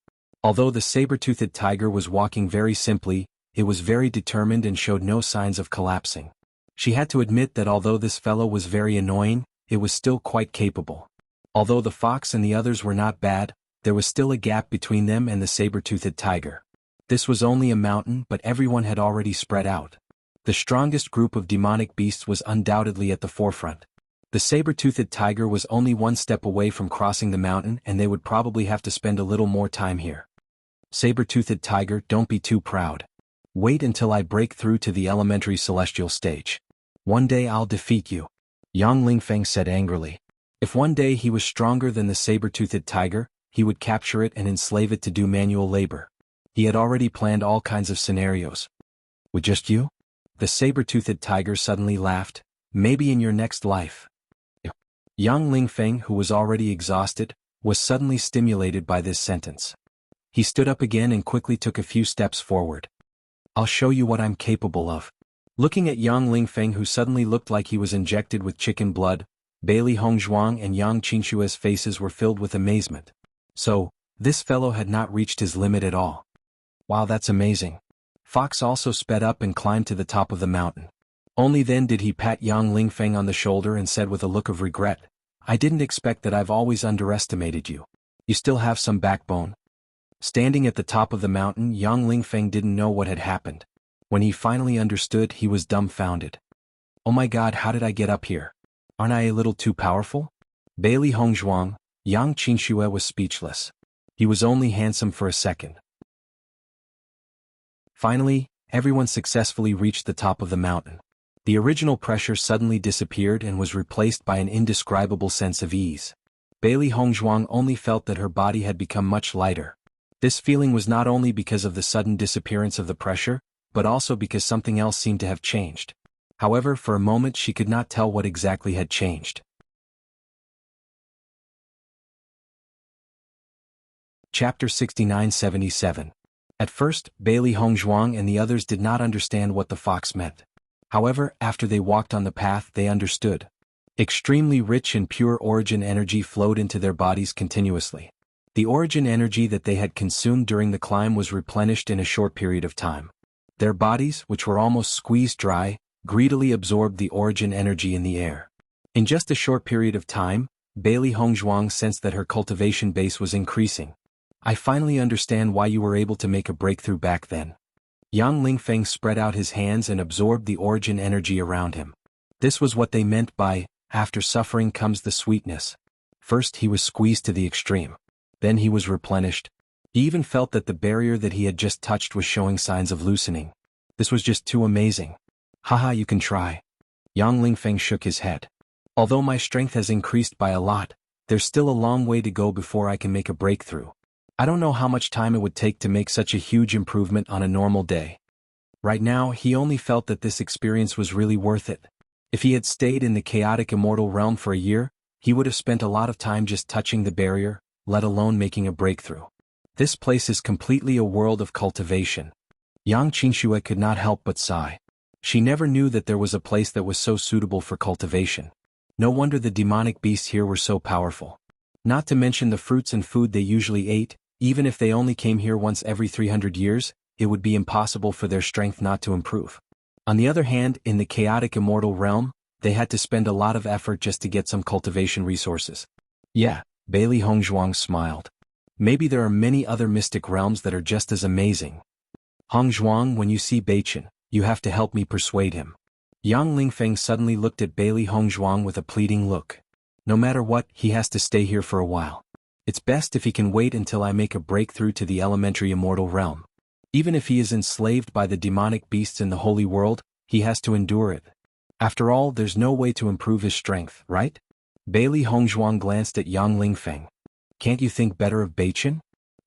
Although the saber-toothed tiger was walking very simply, it was very determined and showed no signs of collapsing. She had to admit that although this fellow was very annoying, it was still quite capable. Although the fox and the others were not bad, there was still a gap between them and the saber-toothed tiger. This was only a mountain, but everyone had already spread out. The strongest group of demonic beasts was undoubtedly at the forefront. The saber-toothed tiger was only one step away from crossing the mountain, and they would probably have to spend a little more time here. Saber-toothed tiger, don't be too proud. Wait until I break through to the elementary celestial stage. One day I'll defeat you. Yang Lingfeng said angrily. If one day he was stronger than the saber-toothed tiger, he would capture it and enslave it to do manual labor. He had already planned all kinds of scenarios. With just you? The saber-toothed tiger suddenly laughed. Maybe in your next life. Yang Lingfeng, who was already exhausted, was suddenly stimulated by this sentence. He stood up again and quickly took a few steps forward. I'll show you what I'm capable of. Looking at Yang Lingfeng, who suddenly looked like he was injected with chicken blood, Bailey Hongzhuang and Yang Qinxue's faces were filled with amazement. So, this fellow had not reached his limit at all. Wow, that's amazing. Fox also sped up and climbed to the top of the mountain. Only then did he pat Yang Lingfeng on the shoulder and said with a look of regret, I didn't expect that. I've always underestimated you. You still have some backbone. Standing at the top of the mountain, Yang Lingfeng didn't know what had happened. When he finally understood, he was dumbfounded. Oh my god, how did I get up here? Aren't I a little too powerful? Bailey Hongzhuang, Yang Qinxue was speechless. He was only handsome for a second. Finally, everyone successfully reached the top of the mountain. The original pressure suddenly disappeared and was replaced by an indescribable sense of ease. Bailey Hongzhuang only felt that her body had become much lighter. This feeling was not only because of the sudden disappearance of the pressure, but also because something else seemed to have changed. However, for a moment she could not tell what exactly had changed. Chapter 69-77. At first, Bailey Hongzhuang and the others did not understand what the fox meant. However, after they walked on the path, they understood. Extremely rich and pure origin energy flowed into their bodies continuously. The origin energy that they had consumed during the climb was replenished in a short period of time. Their bodies, which were almost squeezed dry, greedily absorbed the origin energy in the air. In just a short period of time, Bailey Hongzhuang sensed that her cultivation base was increasing. I finally understand why you were able to make a breakthrough back then. Yang Lingfeng spread out his hands and absorbed the origin energy around him. This was what they meant by, after suffering comes the sweetness. First he was squeezed to the extreme. Then he was replenished. He even felt that the barrier that he had just touched was showing signs of loosening. This was just too amazing. Haha, you can try. Yang Lingfeng shook his head. Although my strength has increased by a lot, There's still a long way to go before I can make a breakthrough. I don't know how much time it would take to make such a huge improvement on a normal day. Right now, he only felt that this experience was really worth it. If he had stayed in the chaotic immortal realm for a year, he would have spent a lot of time just touching the barrier, let alone making a breakthrough. This place is completely a world of cultivation. Yang Qingxue could not help but sigh. She never knew that there was a place that was so suitable for cultivation. No wonder the demonic beasts here were so powerful. Not to mention the fruits and food they usually ate. Even if they only came here once every 300 years, it would be impossible for their strength not to improve. On the other hand, in the chaotic immortal realm, they had to spend a lot of effort just to get some cultivation resources. Yeah, Bailey Hongzhuang smiled. Maybe there are many other mystic realms that are just as amazing. Hongzhuang, when you see Beichen, you have to help me persuade him. Yang Lingfeng suddenly looked at Bailey Hongzhuang with a pleading look. No matter what, he has to stay here for a while. It's best if he can wait until I make a breakthrough to the elementary immortal realm. Even if he is enslaved by the demonic beasts in the holy world, he has to endure it. After all, there's no way to improve his strength, right? Bailey Hongzhuang glanced at Yang Lingfeng. Can't you think better of Beichen?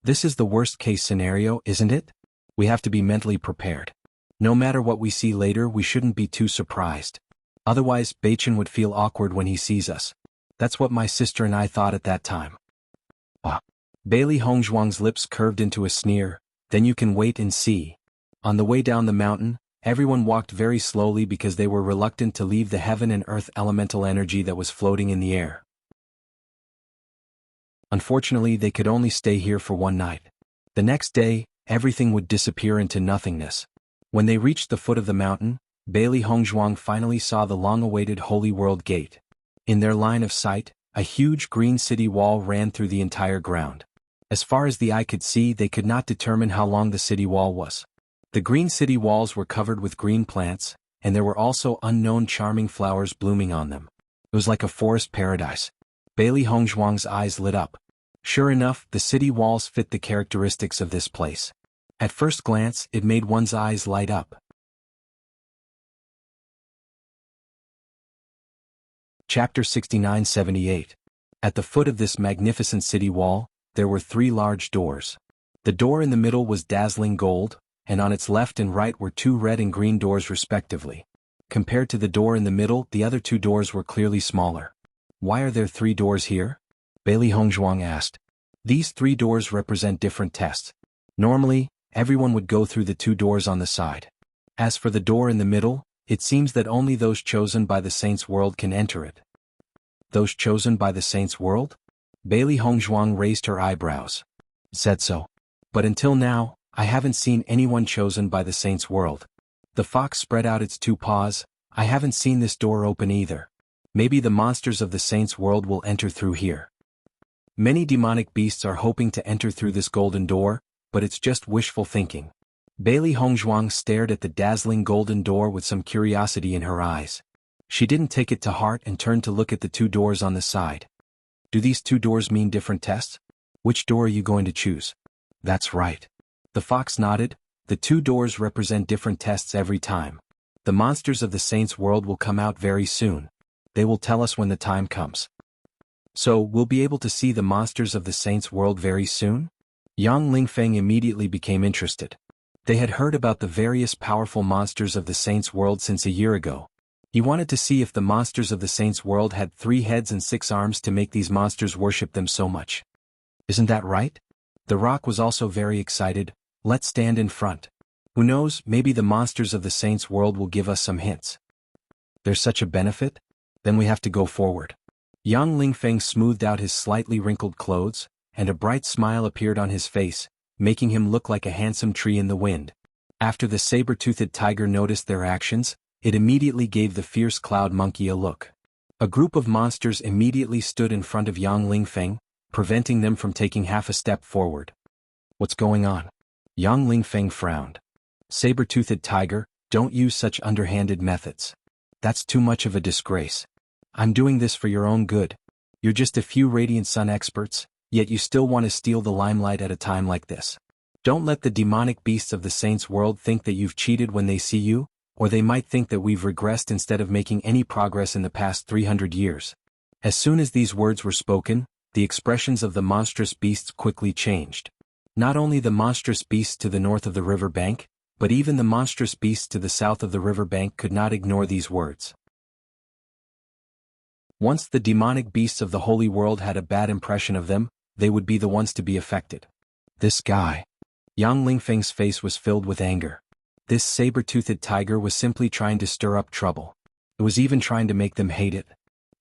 This is the worst-case scenario, isn't it? We have to be mentally prepared. No matter what we see later, we shouldn't be too surprised. Otherwise, Beichen would feel awkward when he sees us. That's what my sister and I thought at that time. Bailey Hongzhuang's lips curved into a sneer. Then you can wait and see. On the way down the mountain, everyone walked very slowly because they were reluctant to leave the heaven and earth elemental energy that was floating in the air. Unfortunately, they could only stay here for one night. The next day, everything would disappear into nothingness. When they reached the foot of the mountain, Bailey Hongzhuang finally saw the long-awaited Holy World Gate. In their line of sight, a huge green city wall ran through the entire ground. As far as the eye could see, they could not determine how long the city wall was. The green city walls were covered with green plants, and there were also unknown charming flowers blooming on them. It was like a forest paradise. Bailey Hongzhuang's eyes lit up. Sure enough, the city walls fit the characteristics of this place. At first glance, it made one's eyes light up. Chapter 69-78. At the foot of this magnificent city wall, there were 3 large doors. The door in the middle was dazzling gold, and on its left and right were 2 red and green doors respectively. Compared to the door in the middle, the other 2 doors were clearly smaller. Why are there 3 doors here? Bailey Hongzhuang asked. These 3 doors represent different tests. Normally, everyone would go through the 2 doors on the side. As for the door in the middle, it seems that only those chosen by the Saints' World can enter it. Those chosen by the Saints' World? Bailey Hongzhuang raised her eyebrows. Said so. But until now, I haven't seen anyone chosen by the Saints' World. The fox spread out its 2 paws. I haven't seen this door open either. Maybe the monsters of the Saints' World will enter through here. Many demonic beasts are hoping to enter through this golden door, but it's just wishful thinking. Bailey Hongzhuang stared at the dazzling golden door with some curiosity in her eyes. She didn't take it to heart and turned to look at the 2 doors on the side. Do these 2 doors mean different tests? Which door are you going to choose? That's right. The fox nodded. The 2 doors represent different tests every time. The monsters of the Saints' World will come out very soon. They will tell us when the time comes. So, we'll be able to see the monsters of the Saints' World very soon? Yang Lingfeng immediately became interested. They had heard about the various powerful monsters of the Saints' World since a year ago. He wanted to see if the monsters of the Saints' World had 3 heads and 6 arms to make these monsters worship them so much. Isn't that right? The Rock was also very excited. Let's stand in front. Who knows, maybe the monsters of the Saints' World will give us some hints. There's such a benefit? Then we have to go forward. Yang Lingfeng smoothed out his slightly wrinkled clothes, and a bright smile appeared on his face, making him look like a handsome tree in the wind. After the saber-toothed tiger noticed their actions, it immediately gave the fierce cloud monkey a look. A group of monsters immediately stood in front of Yang Lingfeng, preventing them from taking half a step forward. What's going on? Yang Lingfeng frowned. Saber-toothed tiger, don't use such underhanded methods. That's too much of a disgrace. I'm doing this for your own good. You're just a few Radiant Sun experts, yet you still want to steal the limelight at a time like this. Don't let the demonic beasts of the Saints' World think that you've cheated when they see you, or they might think that we've regressed instead of making any progress in the past 300 years. As soon as these words were spoken, the expressions of the monstrous beasts quickly changed. Not only the monstrous beasts to the north of the river bank, but even the monstrous beasts to the south of the river bank could not ignore these words. Once the demonic beasts of the holy world had a bad impression of them, they would be the ones to be affected. This guy. Yang Lingfeng's face was filled with anger. This saber-toothed tiger was simply trying to stir up trouble. It was even trying to make them hate it.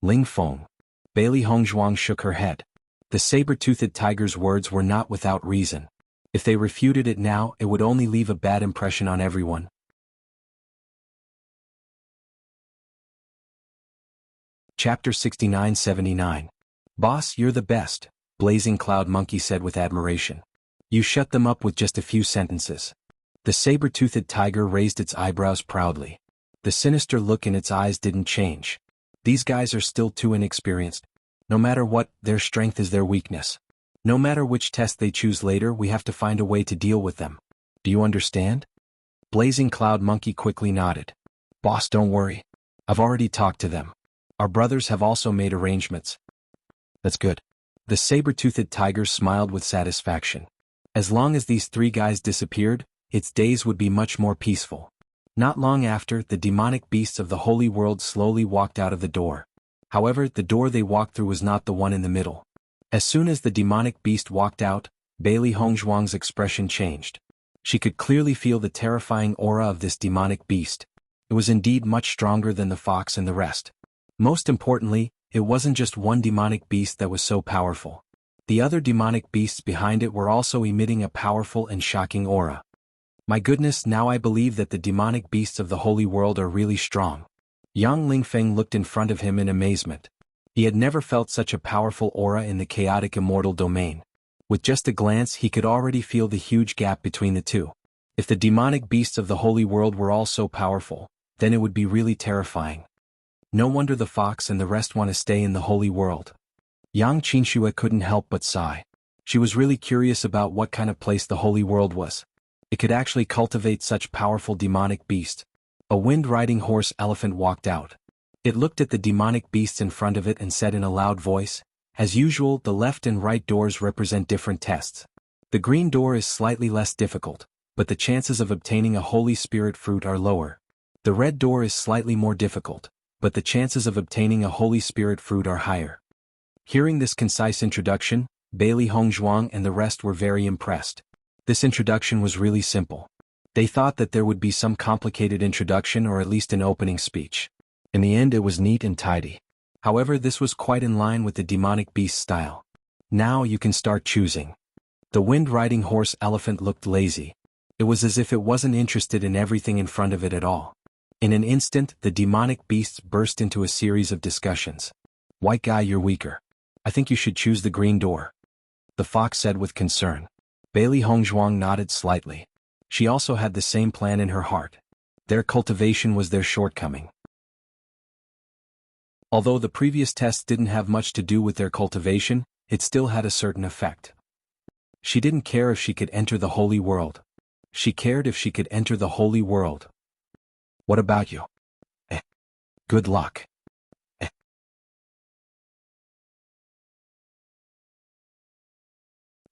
Lingfeng. Bailey Hongzhuang shook her head. The saber-toothed tiger's words were not without reason. If they refuted it now, it would only leave a bad impression on everyone. Chapter 69-79. Boss, you're the best, Blazing Cloud Monkey said with admiration. You shut them up with just a few sentences. The saber-toothed tiger raised its eyebrows proudly. The sinister look in its eyes didn't change. These guys are still too inexperienced. No matter what, their strength is their weakness. No matter which test they choose later, we have to find a way to deal with them. Do you understand? Blazing Cloud Monkey quickly nodded. Boss, don't worry. I've already talked to them. Our brothers have also made arrangements. That's good. The saber-toothed tiger smiled with satisfaction. As long as these three guys disappeared, its days would be much more peaceful. Not long after, the demonic beasts of the holy world slowly walked out of the door. However, the door they walked through was not the one in the middle. As soon as the demonic beast walked out, Bailey Hongzhuang's expression changed. She could clearly feel the terrifying aura of this demonic beast. It was indeed much stronger than the fox and the rest. Most importantly, it wasn't just one demonic beast that was so powerful. The other demonic beasts behind it were also emitting a powerful and shocking aura. My goodness, now I believe that the demonic beasts of the holy world are really strong. Yang Lingfeng looked in front of him in amazement. He had never felt such a powerful aura in the chaotic immortal domain. With just a glance he could already feel the huge gap between the two. If the demonic beasts of the holy world were all so powerful, then it would be really terrifying. No wonder the fox and the rest want to stay in the holy world. Yang Qinxue couldn't help but sigh. She was really curious about what kind of place the holy world was. It could actually cultivate such powerful demonic beasts. A wind-riding horse elephant walked out. It looked at the demonic beasts in front of it and said in a loud voice, "As usual, the left and right doors represent different tests. The green door is slightly less difficult, but the chances of obtaining a Holy Spirit fruit are lower. The red door is slightly more difficult, but the chances of obtaining a Holy Spirit fruit are higher." Hearing this concise introduction, Bailey Hongzhuang and the rest were very impressed. This introduction was really simple. They thought that there would be some complicated introduction or at least an opening speech. In the end, it was neat and tidy. However, this was quite in line with the demonic beast style. Now you can start choosing. The wind-riding horse elephant looked lazy. It was as if it wasn't interested in everything in front of it at all. In an instant, the demonic beasts burst into a series of discussions. "White guy, you're weaker. I think you should choose the green door," the fox said with concern. Bailey Hongzhuang nodded slightly. She also had the same plan in her heart. Their cultivation was their shortcoming. Although the previous tests didn't have much to do with their cultivation, it still had a certain effect. She didn't care if she could enter the holy world. She cared if she could enter the holy world. What about you? Good luck.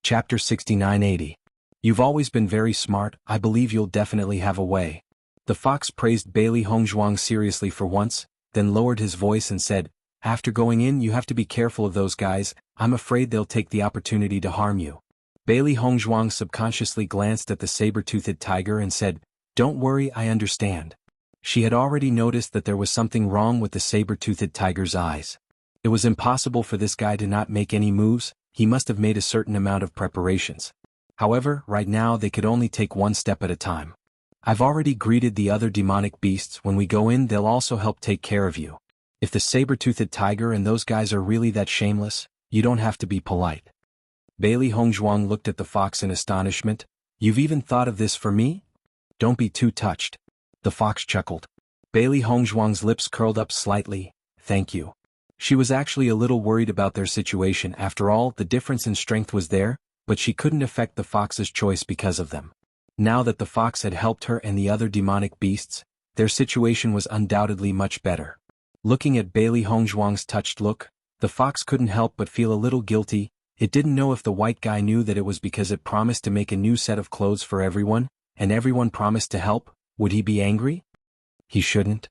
Chapter 69-80. You've always been very smart, I believe you'll definitely have a way. The fox praised Bailey Hongzhuang seriously for once, then lowered his voice and said, "After going in you have to be careful of those guys, I'm afraid they'll take the opportunity to harm you." Bailey Hongzhuang subconsciously glanced at the saber-toothed tiger and said, "Don't worry, I understand." She had already noticed that there was something wrong with the saber-toothed tiger's eyes. It was impossible for this guy to not make any moves. He must have made a certain amount of preparations. However, right now they could only take one step at a time. "I've already greeted the other demonic beasts. When we go in, they'll also help take care of you. If the saber-toothed tiger and those guys are really that shameless, you don't have to be polite." Bailey Hongzhuang looked at the fox in astonishment. "You've even thought of this for me? Don't be too touched." The fox chuckled. Bailey Hongzhuang's lips curled up slightly. "Thank you." She was actually a little worried about their situation. After all, the difference in strength was there, but she couldn't affect the fox's choice because of them. Now that the fox had helped her and the other demonic beasts, their situation was undoubtedly much better. Looking at Bailey Hongzhuang's touched look, The fox couldn't help but feel a little guilty. It didn't know if the white guy knew that it was because it promised to make a new set of clothes for everyone, and everyone promised to help. Would he be angry? He shouldn't.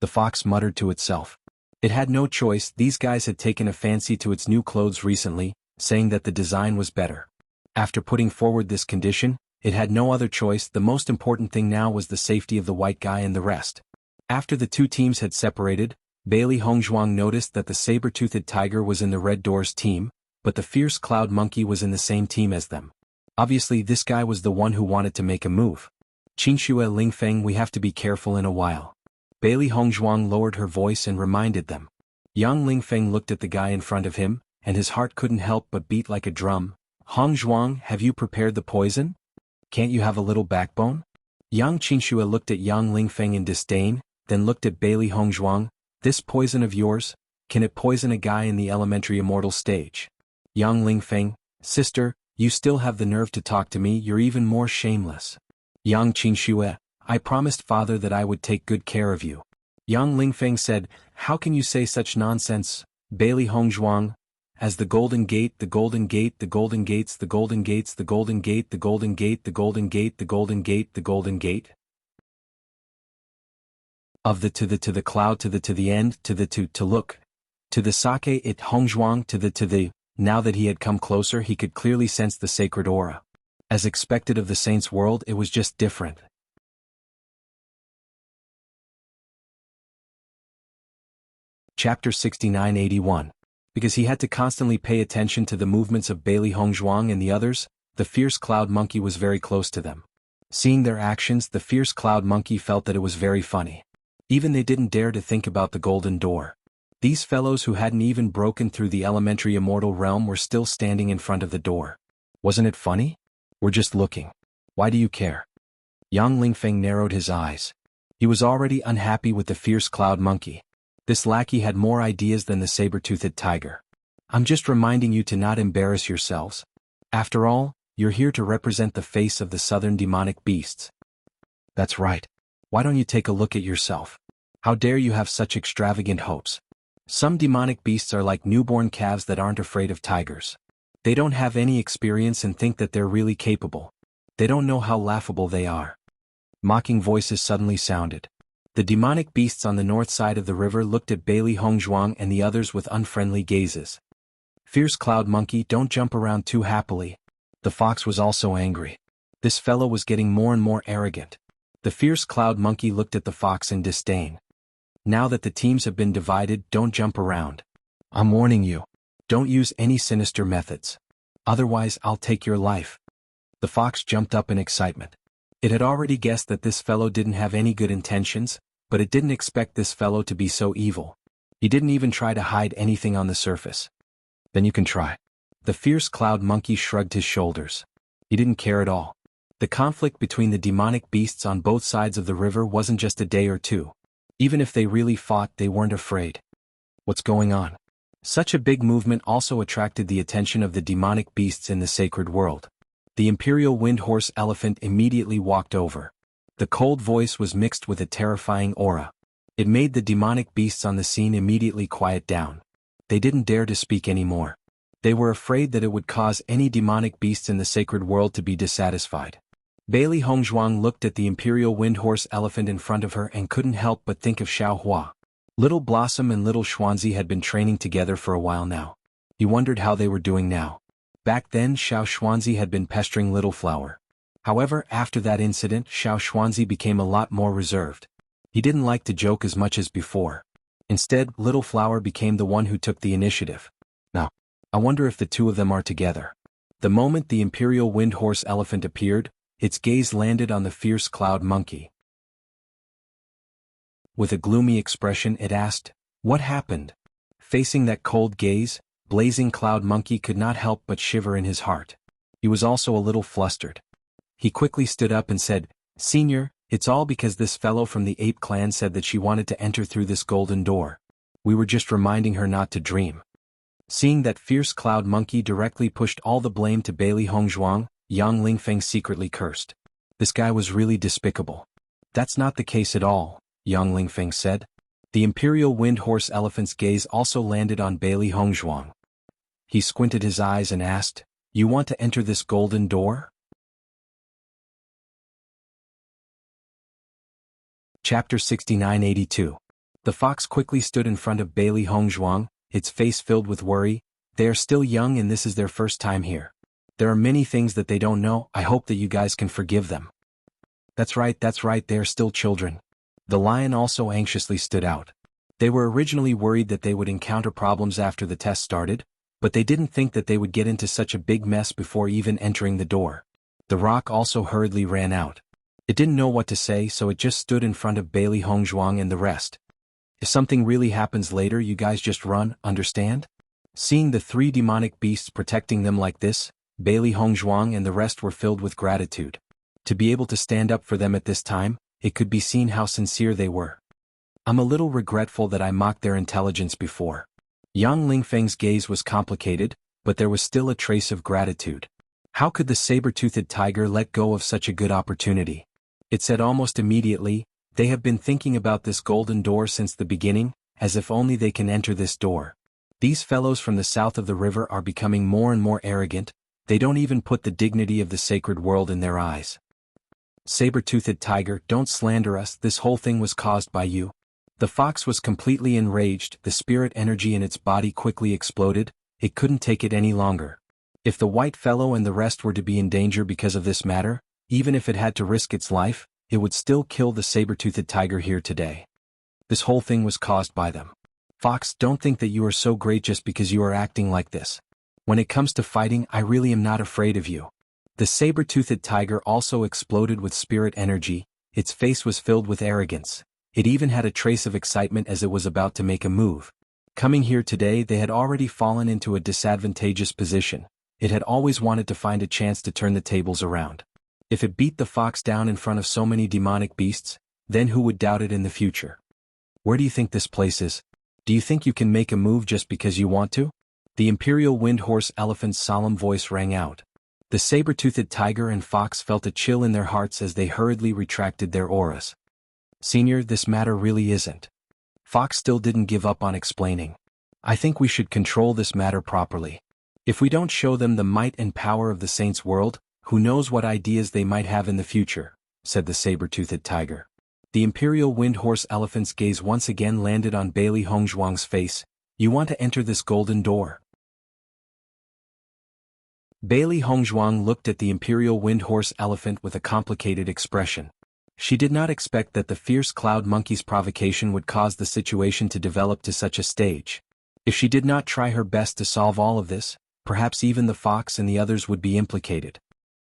The fox muttered to itself. It had no choice. These guys had taken a fancy to its new clothes recently, saying that the design was better. After putting forward this condition, it had no other choice. The most important thing now was the safety of the white guy and the rest. After the two teams had separated, Bailey Hongzhuang noticed that the saber-toothed tiger was in the Red Doors team, but the fierce cloud monkey was in the same team as them. Obviously this guy was the one who wanted to make a move. Qingxue Lingfeng, we have to be careful in a while. Bailey Hongzhuang lowered her voice and reminded them. Yang Lingfeng looked at the guy in front of him, and his heart couldn't help but beat like a drum. Hongzhuang, have you prepared the poison? Can't you have a little backbone? Yang Qingxue looked at Yang Lingfeng in disdain, then looked at Bailey Hongzhuang. This poison of yours, can it poison a guy in the elementary immortal stage? Yang Lingfeng, sister, you still have the nerve to talk to me. You're even more shameless. Yang Qingxue, I promised father that I would take good care of you. Yang Lingfeng said, how can you say such nonsense? Bailey Hongzhuang, as the Golden Gate, the Golden Gate, the Golden Gates, the Golden Gates, the Golden Gate, the Golden Gate, the Golden Gate, the Golden Gate, the Golden Gate. Of the to the cloud to the end to the to look. To the sake it Hongzhuang to the. Now that he had come closer he could clearly sense the sacred aura. As expected of the saint's world, it was just different. Chapter 69-81. Because he had to constantly pay attention to the movements of Bailey Hongzhuang and the others, the fierce cloud monkey was very close to them. Seeing their actions, the fierce cloud monkey felt that it was very funny. Even they didn't dare to think about the golden door. These fellows who hadn't even broken through the elementary immortal realm were still standing in front of the door. Wasn't it funny? We're just looking. Why do you care? Yang Lingfeng narrowed his eyes. He was already unhappy with the fierce cloud monkey. This lackey had more ideas than the saber-toothed tiger. I'm just reminding you to not embarrass yourselves. After all, you're here to represent the face of the southern demonic beasts. That's right. Why don't you take a look at yourself? How dare you have such extravagant hopes? Some demonic beasts are like newborn calves that aren't afraid of tigers. They don't have any experience and think that they're really capable. They don't know how laughable they are. Mocking voices suddenly sounded. The demonic beasts on the north side of the river looked at Bailey Hongzhuang and the others with unfriendly gazes. Fierce cloud monkey, don't jump around too happily. The fox was also angry. This fellow was getting more and more arrogant. The fierce cloud monkey looked at the fox in disdain. Now that the teams have been divided, don't jump around. I'm warning you. Don't use any sinister methods. Otherwise I'll take your life. The fox jumped up in excitement. It had already guessed that this fellow didn't have any good intentions, but it didn't expect this fellow to be so evil. He didn't even try to hide anything on the surface. Then you can try. The fierce cloud monkey shrugged his shoulders. He didn't care at all. The conflict between the demonic beasts on both sides of the river wasn't just a day or two. Even if they really fought, they weren't afraid. What's going on? Such a big movement also attracted the attention of the demonic beasts in the sacred world. The imperial wind horse elephant immediately walked over. The cold voice was mixed with a terrifying aura. It made the demonic beasts on the scene immediately quiet down. They didn't dare to speak anymore. They were afraid that it would cause any demonic beasts in the sacred world to be dissatisfied. Bailey Hongzhuang looked at the imperial wind horse elephant in front of her and couldn't help but think of Xiao Hua. Little Blossom and Little Xuanzi had been training together for a while now. He wondered how they were doing now. Back then Xiao Xuanzi had been pestering Little Flower. However, after that incident, Xiao Xuanzi became a lot more reserved. He didn't like to joke as much as before. Instead, Little Flower became the one who took the initiative. Now, I wonder if the two of them are together. The moment the imperial wind horse elephant appeared, its gaze landed on the fierce cloud monkey. With a gloomy expression it asked, "What happened?" Facing that cold gaze, blazing cloud monkey could not help but shiver in his heart. He was also a little flustered. He quickly stood up and said, "Senior, it's all because this fellow from the ape clan said that she wanted to enter through this golden door. We were just reminding her not to dream." Seeing that fierce cloud monkey directly pushed all the blame to Bailey Hongzhuang, Yang Lingfeng secretly cursed. This guy was really despicable. That's not the case at all, Yang Lingfeng said. The Imperial Wind Horse Elephant's gaze also landed on Bailey Hongzhuang. He squinted his eyes and asked, "You want to enter this golden door?" Chapter 6982. The fox quickly stood in front of Bailey Hongzhuang, its face filled with worry. They are still young and this is their first time here. There are many things that they don't know. I hope that you guys can forgive them. That's right, they are still children. The lion also anxiously stood out. They were originally worried that they would encounter problems after the test started, but they didn't think that they would get into such a big mess before even entering the door. The rock also hurriedly ran out. It didn't know what to say, so it just stood in front of Bailey Hongzhuang and the rest. If something really happens later, you guys just run, understand? Seeing the three demonic beasts protecting them like this, Bailey Hongzhuang and the rest were filled with gratitude. To be able to stand up for them at this time, it could be seen how sincere they were. I'm a little regretful that I mocked their intelligence before. Yang Lingfeng's gaze was complicated, but there was still a trace of gratitude. How could the saber-toothed tiger let go of such a good opportunity? It said almost immediately, "They have been thinking about this golden door since the beginning, as if only they can enter this door. These fellows from the south of the river are becoming more and more arrogant, they don't even put the dignity of the sacred world in their eyes. Saber-toothed tiger, don't slander us, this whole thing was caused by you." The fox was completely enraged, the spirit energy in its body quickly exploded, it couldn't take it any longer. If the white fellow and the rest were to be in danger because of this matter, even if it had to risk its life, it would still kill the saber-toothed tiger here today. This whole thing was caused by them. Fox, don't think that you are so great just because you are acting like this. When it comes to fighting, I really am not afraid of you. The saber-toothed tiger also exploded with spirit energy, its face was filled with arrogance. It even had a trace of excitement as it was about to make a move. Coming here today, they had already fallen into a disadvantageous position. It had always wanted to find a chance to turn the tables around. If it beat the fox down in front of so many demonic beasts, then who would doubt it in the future? Where do you think this place is? Do you think you can make a move just because you want to? The Imperial Wind Horse Elephant's solemn voice rang out. The saber-toothed tiger and fox felt a chill in their hearts as they hurriedly retracted their auras. Senior, this matter really isn't. Fox still didn't give up on explaining. I think we should control this matter properly. If we don't show them the might and power of the Saints' world, who knows what ideas they might have in the future, said the saber-toothed tiger. The Imperial Wind Horse Elephant's gaze once again landed on Bailey Hongzhuang's face. You want to enter this golden door? Bailey Hongzhuang looked at the Imperial Wind Horse Elephant with a complicated expression. She did not expect that the fierce cloud monkey's provocation would cause the situation to develop to such a stage. If she did not try her best to solve all of this, perhaps even the fox and the others would be implicated.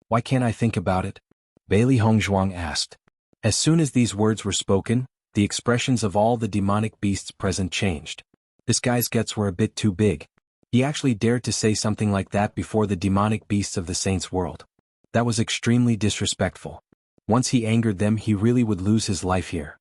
Why can't I think about it? Bailey Hongzhuang asked. As soon as these words were spoken, the expressions of all the demonic beasts present changed. This guy's guts were a bit too big. He actually dared to say something like that before the demonic beasts of the Saints' world. That was extremely disrespectful. Once he angered them, he really would lose his life here.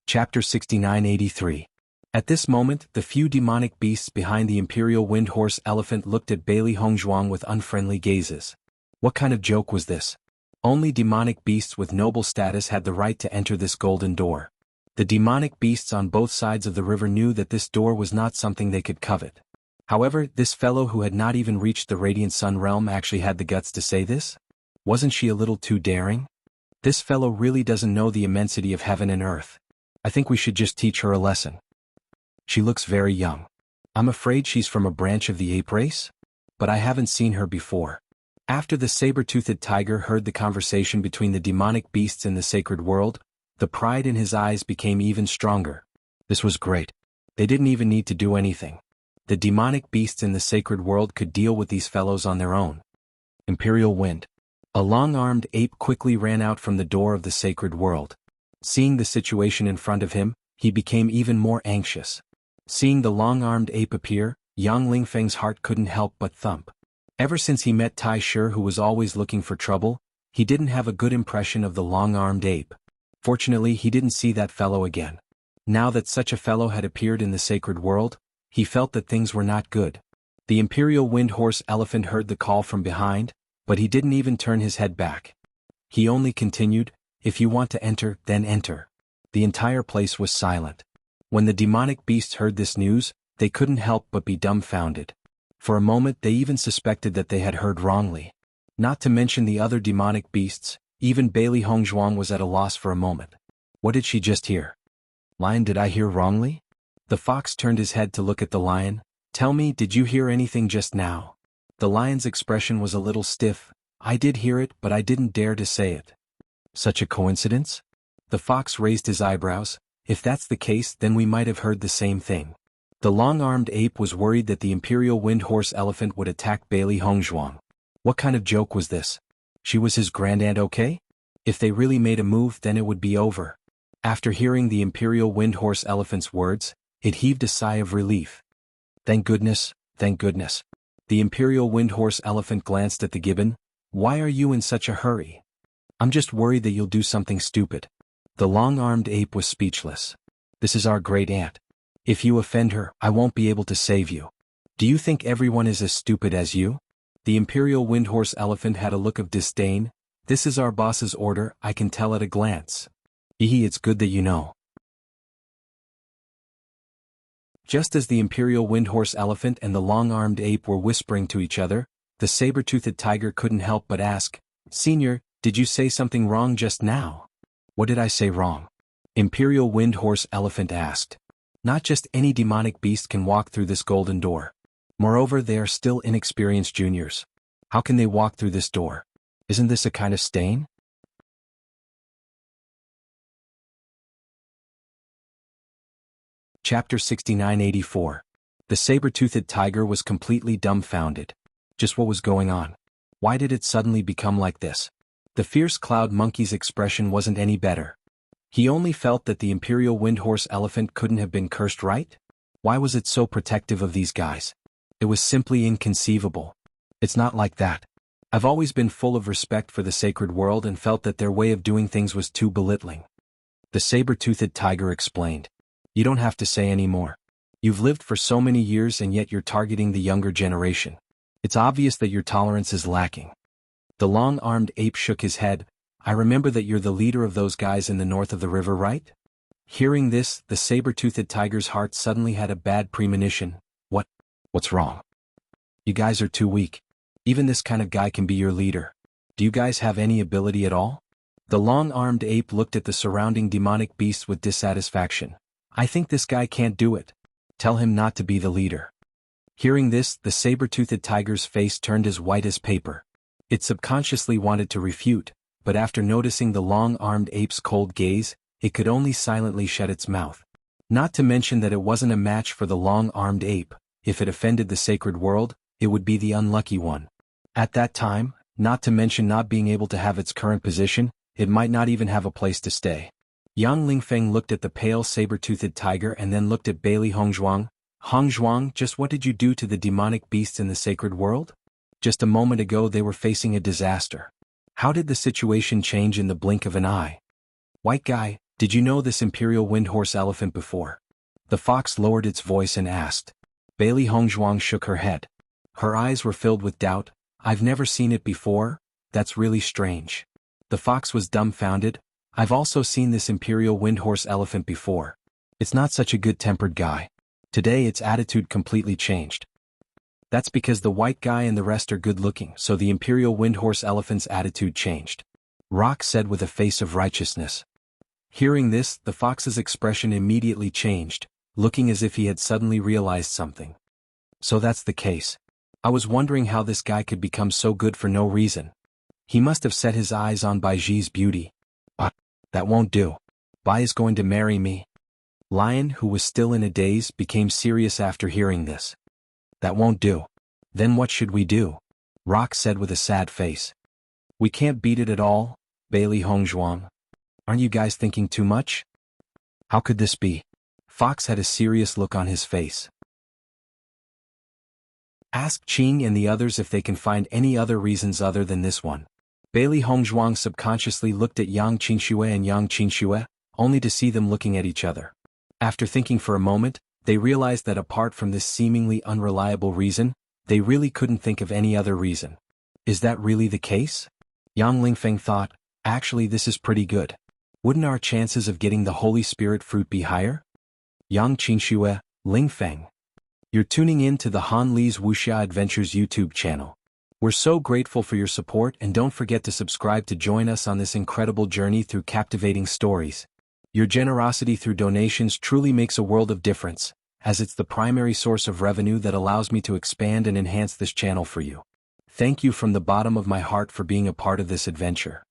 Chapter 6983. At this moment, the few demonic beasts behind the Imperial Wind Horse Elephant looked at Bailey Hongzhuang with unfriendly gazes. What kind of joke was this? Only demonic beasts with noble status had the right to enter this golden door. The demonic beasts on both sides of the river knew that this door was not something they could covet. However, this fellow who had not even reached the Radiant Sun realm actually had the guts to say this? Wasn't she a little too daring? This fellow really doesn't know the immensity of heaven and earth. I think we should just teach her a lesson. She looks very young. I'm afraid she's from a branch of the ape race? But I haven't seen her before. After the saber-toothed tiger heard the conversation between the demonic beasts in the sacred world, the pride in his eyes became even stronger. This was great. They didn't even need to do anything. The demonic beasts in the sacred world could deal with these fellows on their own. Imperial Wind. A long-armed ape quickly ran out from the door of the sacred world. Seeing the situation in front of him, he became even more anxious. Seeing the long-armed ape appear, Yang Lingfeng's heart couldn't help but thump. Ever since he met Tai Shi, who was always looking for trouble, he didn't have a good impression of the long-armed ape. Fortunately, he didn't see that fellow again. Now that such a fellow had appeared in the sacred world, he felt that things were not good. The Imperial Wind Horse Elephant heard the call from behind, but he didn't even turn his head back. He only continued, If you want to enter, then enter. The entire place was silent. When the demonic beasts heard this news, they couldn't help but be dumbfounded. For a moment they even suspected that they had heard wrongly. Not to mention the other demonic beasts, even Bailey Hongzhuang was at a loss for a moment. What did she just hear? Lion, did I hear wrongly? The fox turned his head to look at the lion. Tell me, did you hear anything just now? The lion's expression was a little stiff. I did hear it, but I didn't dare to say it. Such a coincidence? The fox raised his eyebrows. If that's the case, then we might have heard the same thing. The long-armed ape was worried that the imperial wind horse elephant would attack Bailey Hongzhuang. What kind of joke was this? She was his grandaunt, okay? If they really made a move, then it would be over. After hearing the imperial wind horse elephant's words, it heaved a sigh of relief. Thank goodness, thank goodness. The imperial wind horse elephant glanced at the gibbon. Why are you in such a hurry? I'm just worried that you'll do something stupid. The long-armed ape was speechless. This is our great aunt. If you offend her, I won't be able to save you. Do you think everyone is as stupid as you? The imperial wind horse elephant had a look of disdain. This is our boss's order, I can tell at a glance. It's good that you know. Just as the imperial wind horse elephant and the long-armed ape were whispering to each other, the saber-toothed tiger couldn't help but ask, Senior, did you say something wrong just now? What did I say wrong? Imperial wind horse elephant asked. Not just any demonic beast can walk through this golden door. Moreover, they are still inexperienced juniors. How can they walk through this door? Isn't this a kind of stain? Chapter 6984. The saber-toothed tiger was completely dumbfounded. Just what was going on? Why did it suddenly become like this? The fierce cloud monkey's expression wasn't any better. He only felt that the imperial wind horse elephant couldn't have been cursed, right? Why was it so protective of these guys? It was simply inconceivable. It's not like that. I've always been full of respect for the sacred world and felt that their way of doing things was too belittling. The saber-toothed tiger explained. You don't have to say any more. You've lived for so many years and yet you're targeting the younger generation. It's obvious that your tolerance is lacking. The long-armed ape shook his head. I remember that you're the leader of those guys in the north of the river, right? Hearing this, the saber-toothed tiger's heart suddenly had a bad premonition. What's wrong? You guys are too weak. Even this kind of guy can be your leader. Do you guys have any ability at all? The long-armed ape looked at the surrounding demonic beasts with dissatisfaction. I think this guy can't do it. Tell him not to be the leader. Hearing this, the saber-toothed tiger's face turned as white as paper. It subconsciously wanted to refute, but after noticing the long-armed ape's cold gaze, it could only silently shut its mouth. Not to mention that it wasn't a match for the long-armed ape. If it offended the sacred world, it would be the unlucky one. At that time, not to mention not being able to have its current position, it might not even have a place to stay. Yang Lingfeng looked at the pale saber-toothed tiger and then looked at Bailey Hongzhuang. Hongzhuang, just what did you do to the demonic beasts in the sacred world? Just a moment ago they were facing a disaster. How did the situation change in the blink of an eye? White guy, did you know this imperial wind horse elephant before? The fox lowered its voice and asked. Bailey Hongzhuang shook her head. Her eyes were filled with doubt. I've never seen it before. That's really strange. The fox was dumbfounded. I've also seen this imperial wind horse elephant before. It's not such a good-tempered guy. Today its attitude completely changed. That's because the white guy and the rest are good-looking, so the imperial wind horse elephant's attitude changed. Rock said with a face of righteousness. Hearing this, the fox's expression immediately changed, looking as if he had suddenly realized something. So that's the case. I was wondering how this guy could become so good for no reason. He must have set his eyes on Baiji's beauty. That won't do. Bai is going to marry me. Lion, who was still in a daze, became serious after hearing this. That won't do. Then what should we do? Rock said with a sad face. We can't beat it at all, Bailey Hongzhuang. Aren't you guys thinking too much? How could this be? Fox had a serious look on his face. Ask Qing and the others if they can find any other reasons other than this one. Bailey Hongzhuang subconsciously looked at Yang Qingxue and Yang Qingxue, only to see them looking at each other. After thinking for a moment, they realized that apart from this seemingly unreliable reason, they really couldn't think of any other reason. Is that really the case? Yang Lingfeng thought, Actually, this is pretty good. Wouldn't our chances of getting the Holy Spirit fruit be higher? Yang Qingxue, Ling Feng. You're tuning in to the Han Li's Wuxia Adventures YouTube channel. We're so grateful for your support, and don't forget to subscribe to join us on this incredible journey through captivating stories. Your generosity through donations truly makes a world of difference, as it's the primary source of revenue that allows me to expand and enhance this channel for you. Thank you from the bottom of my heart for being a part of this adventure.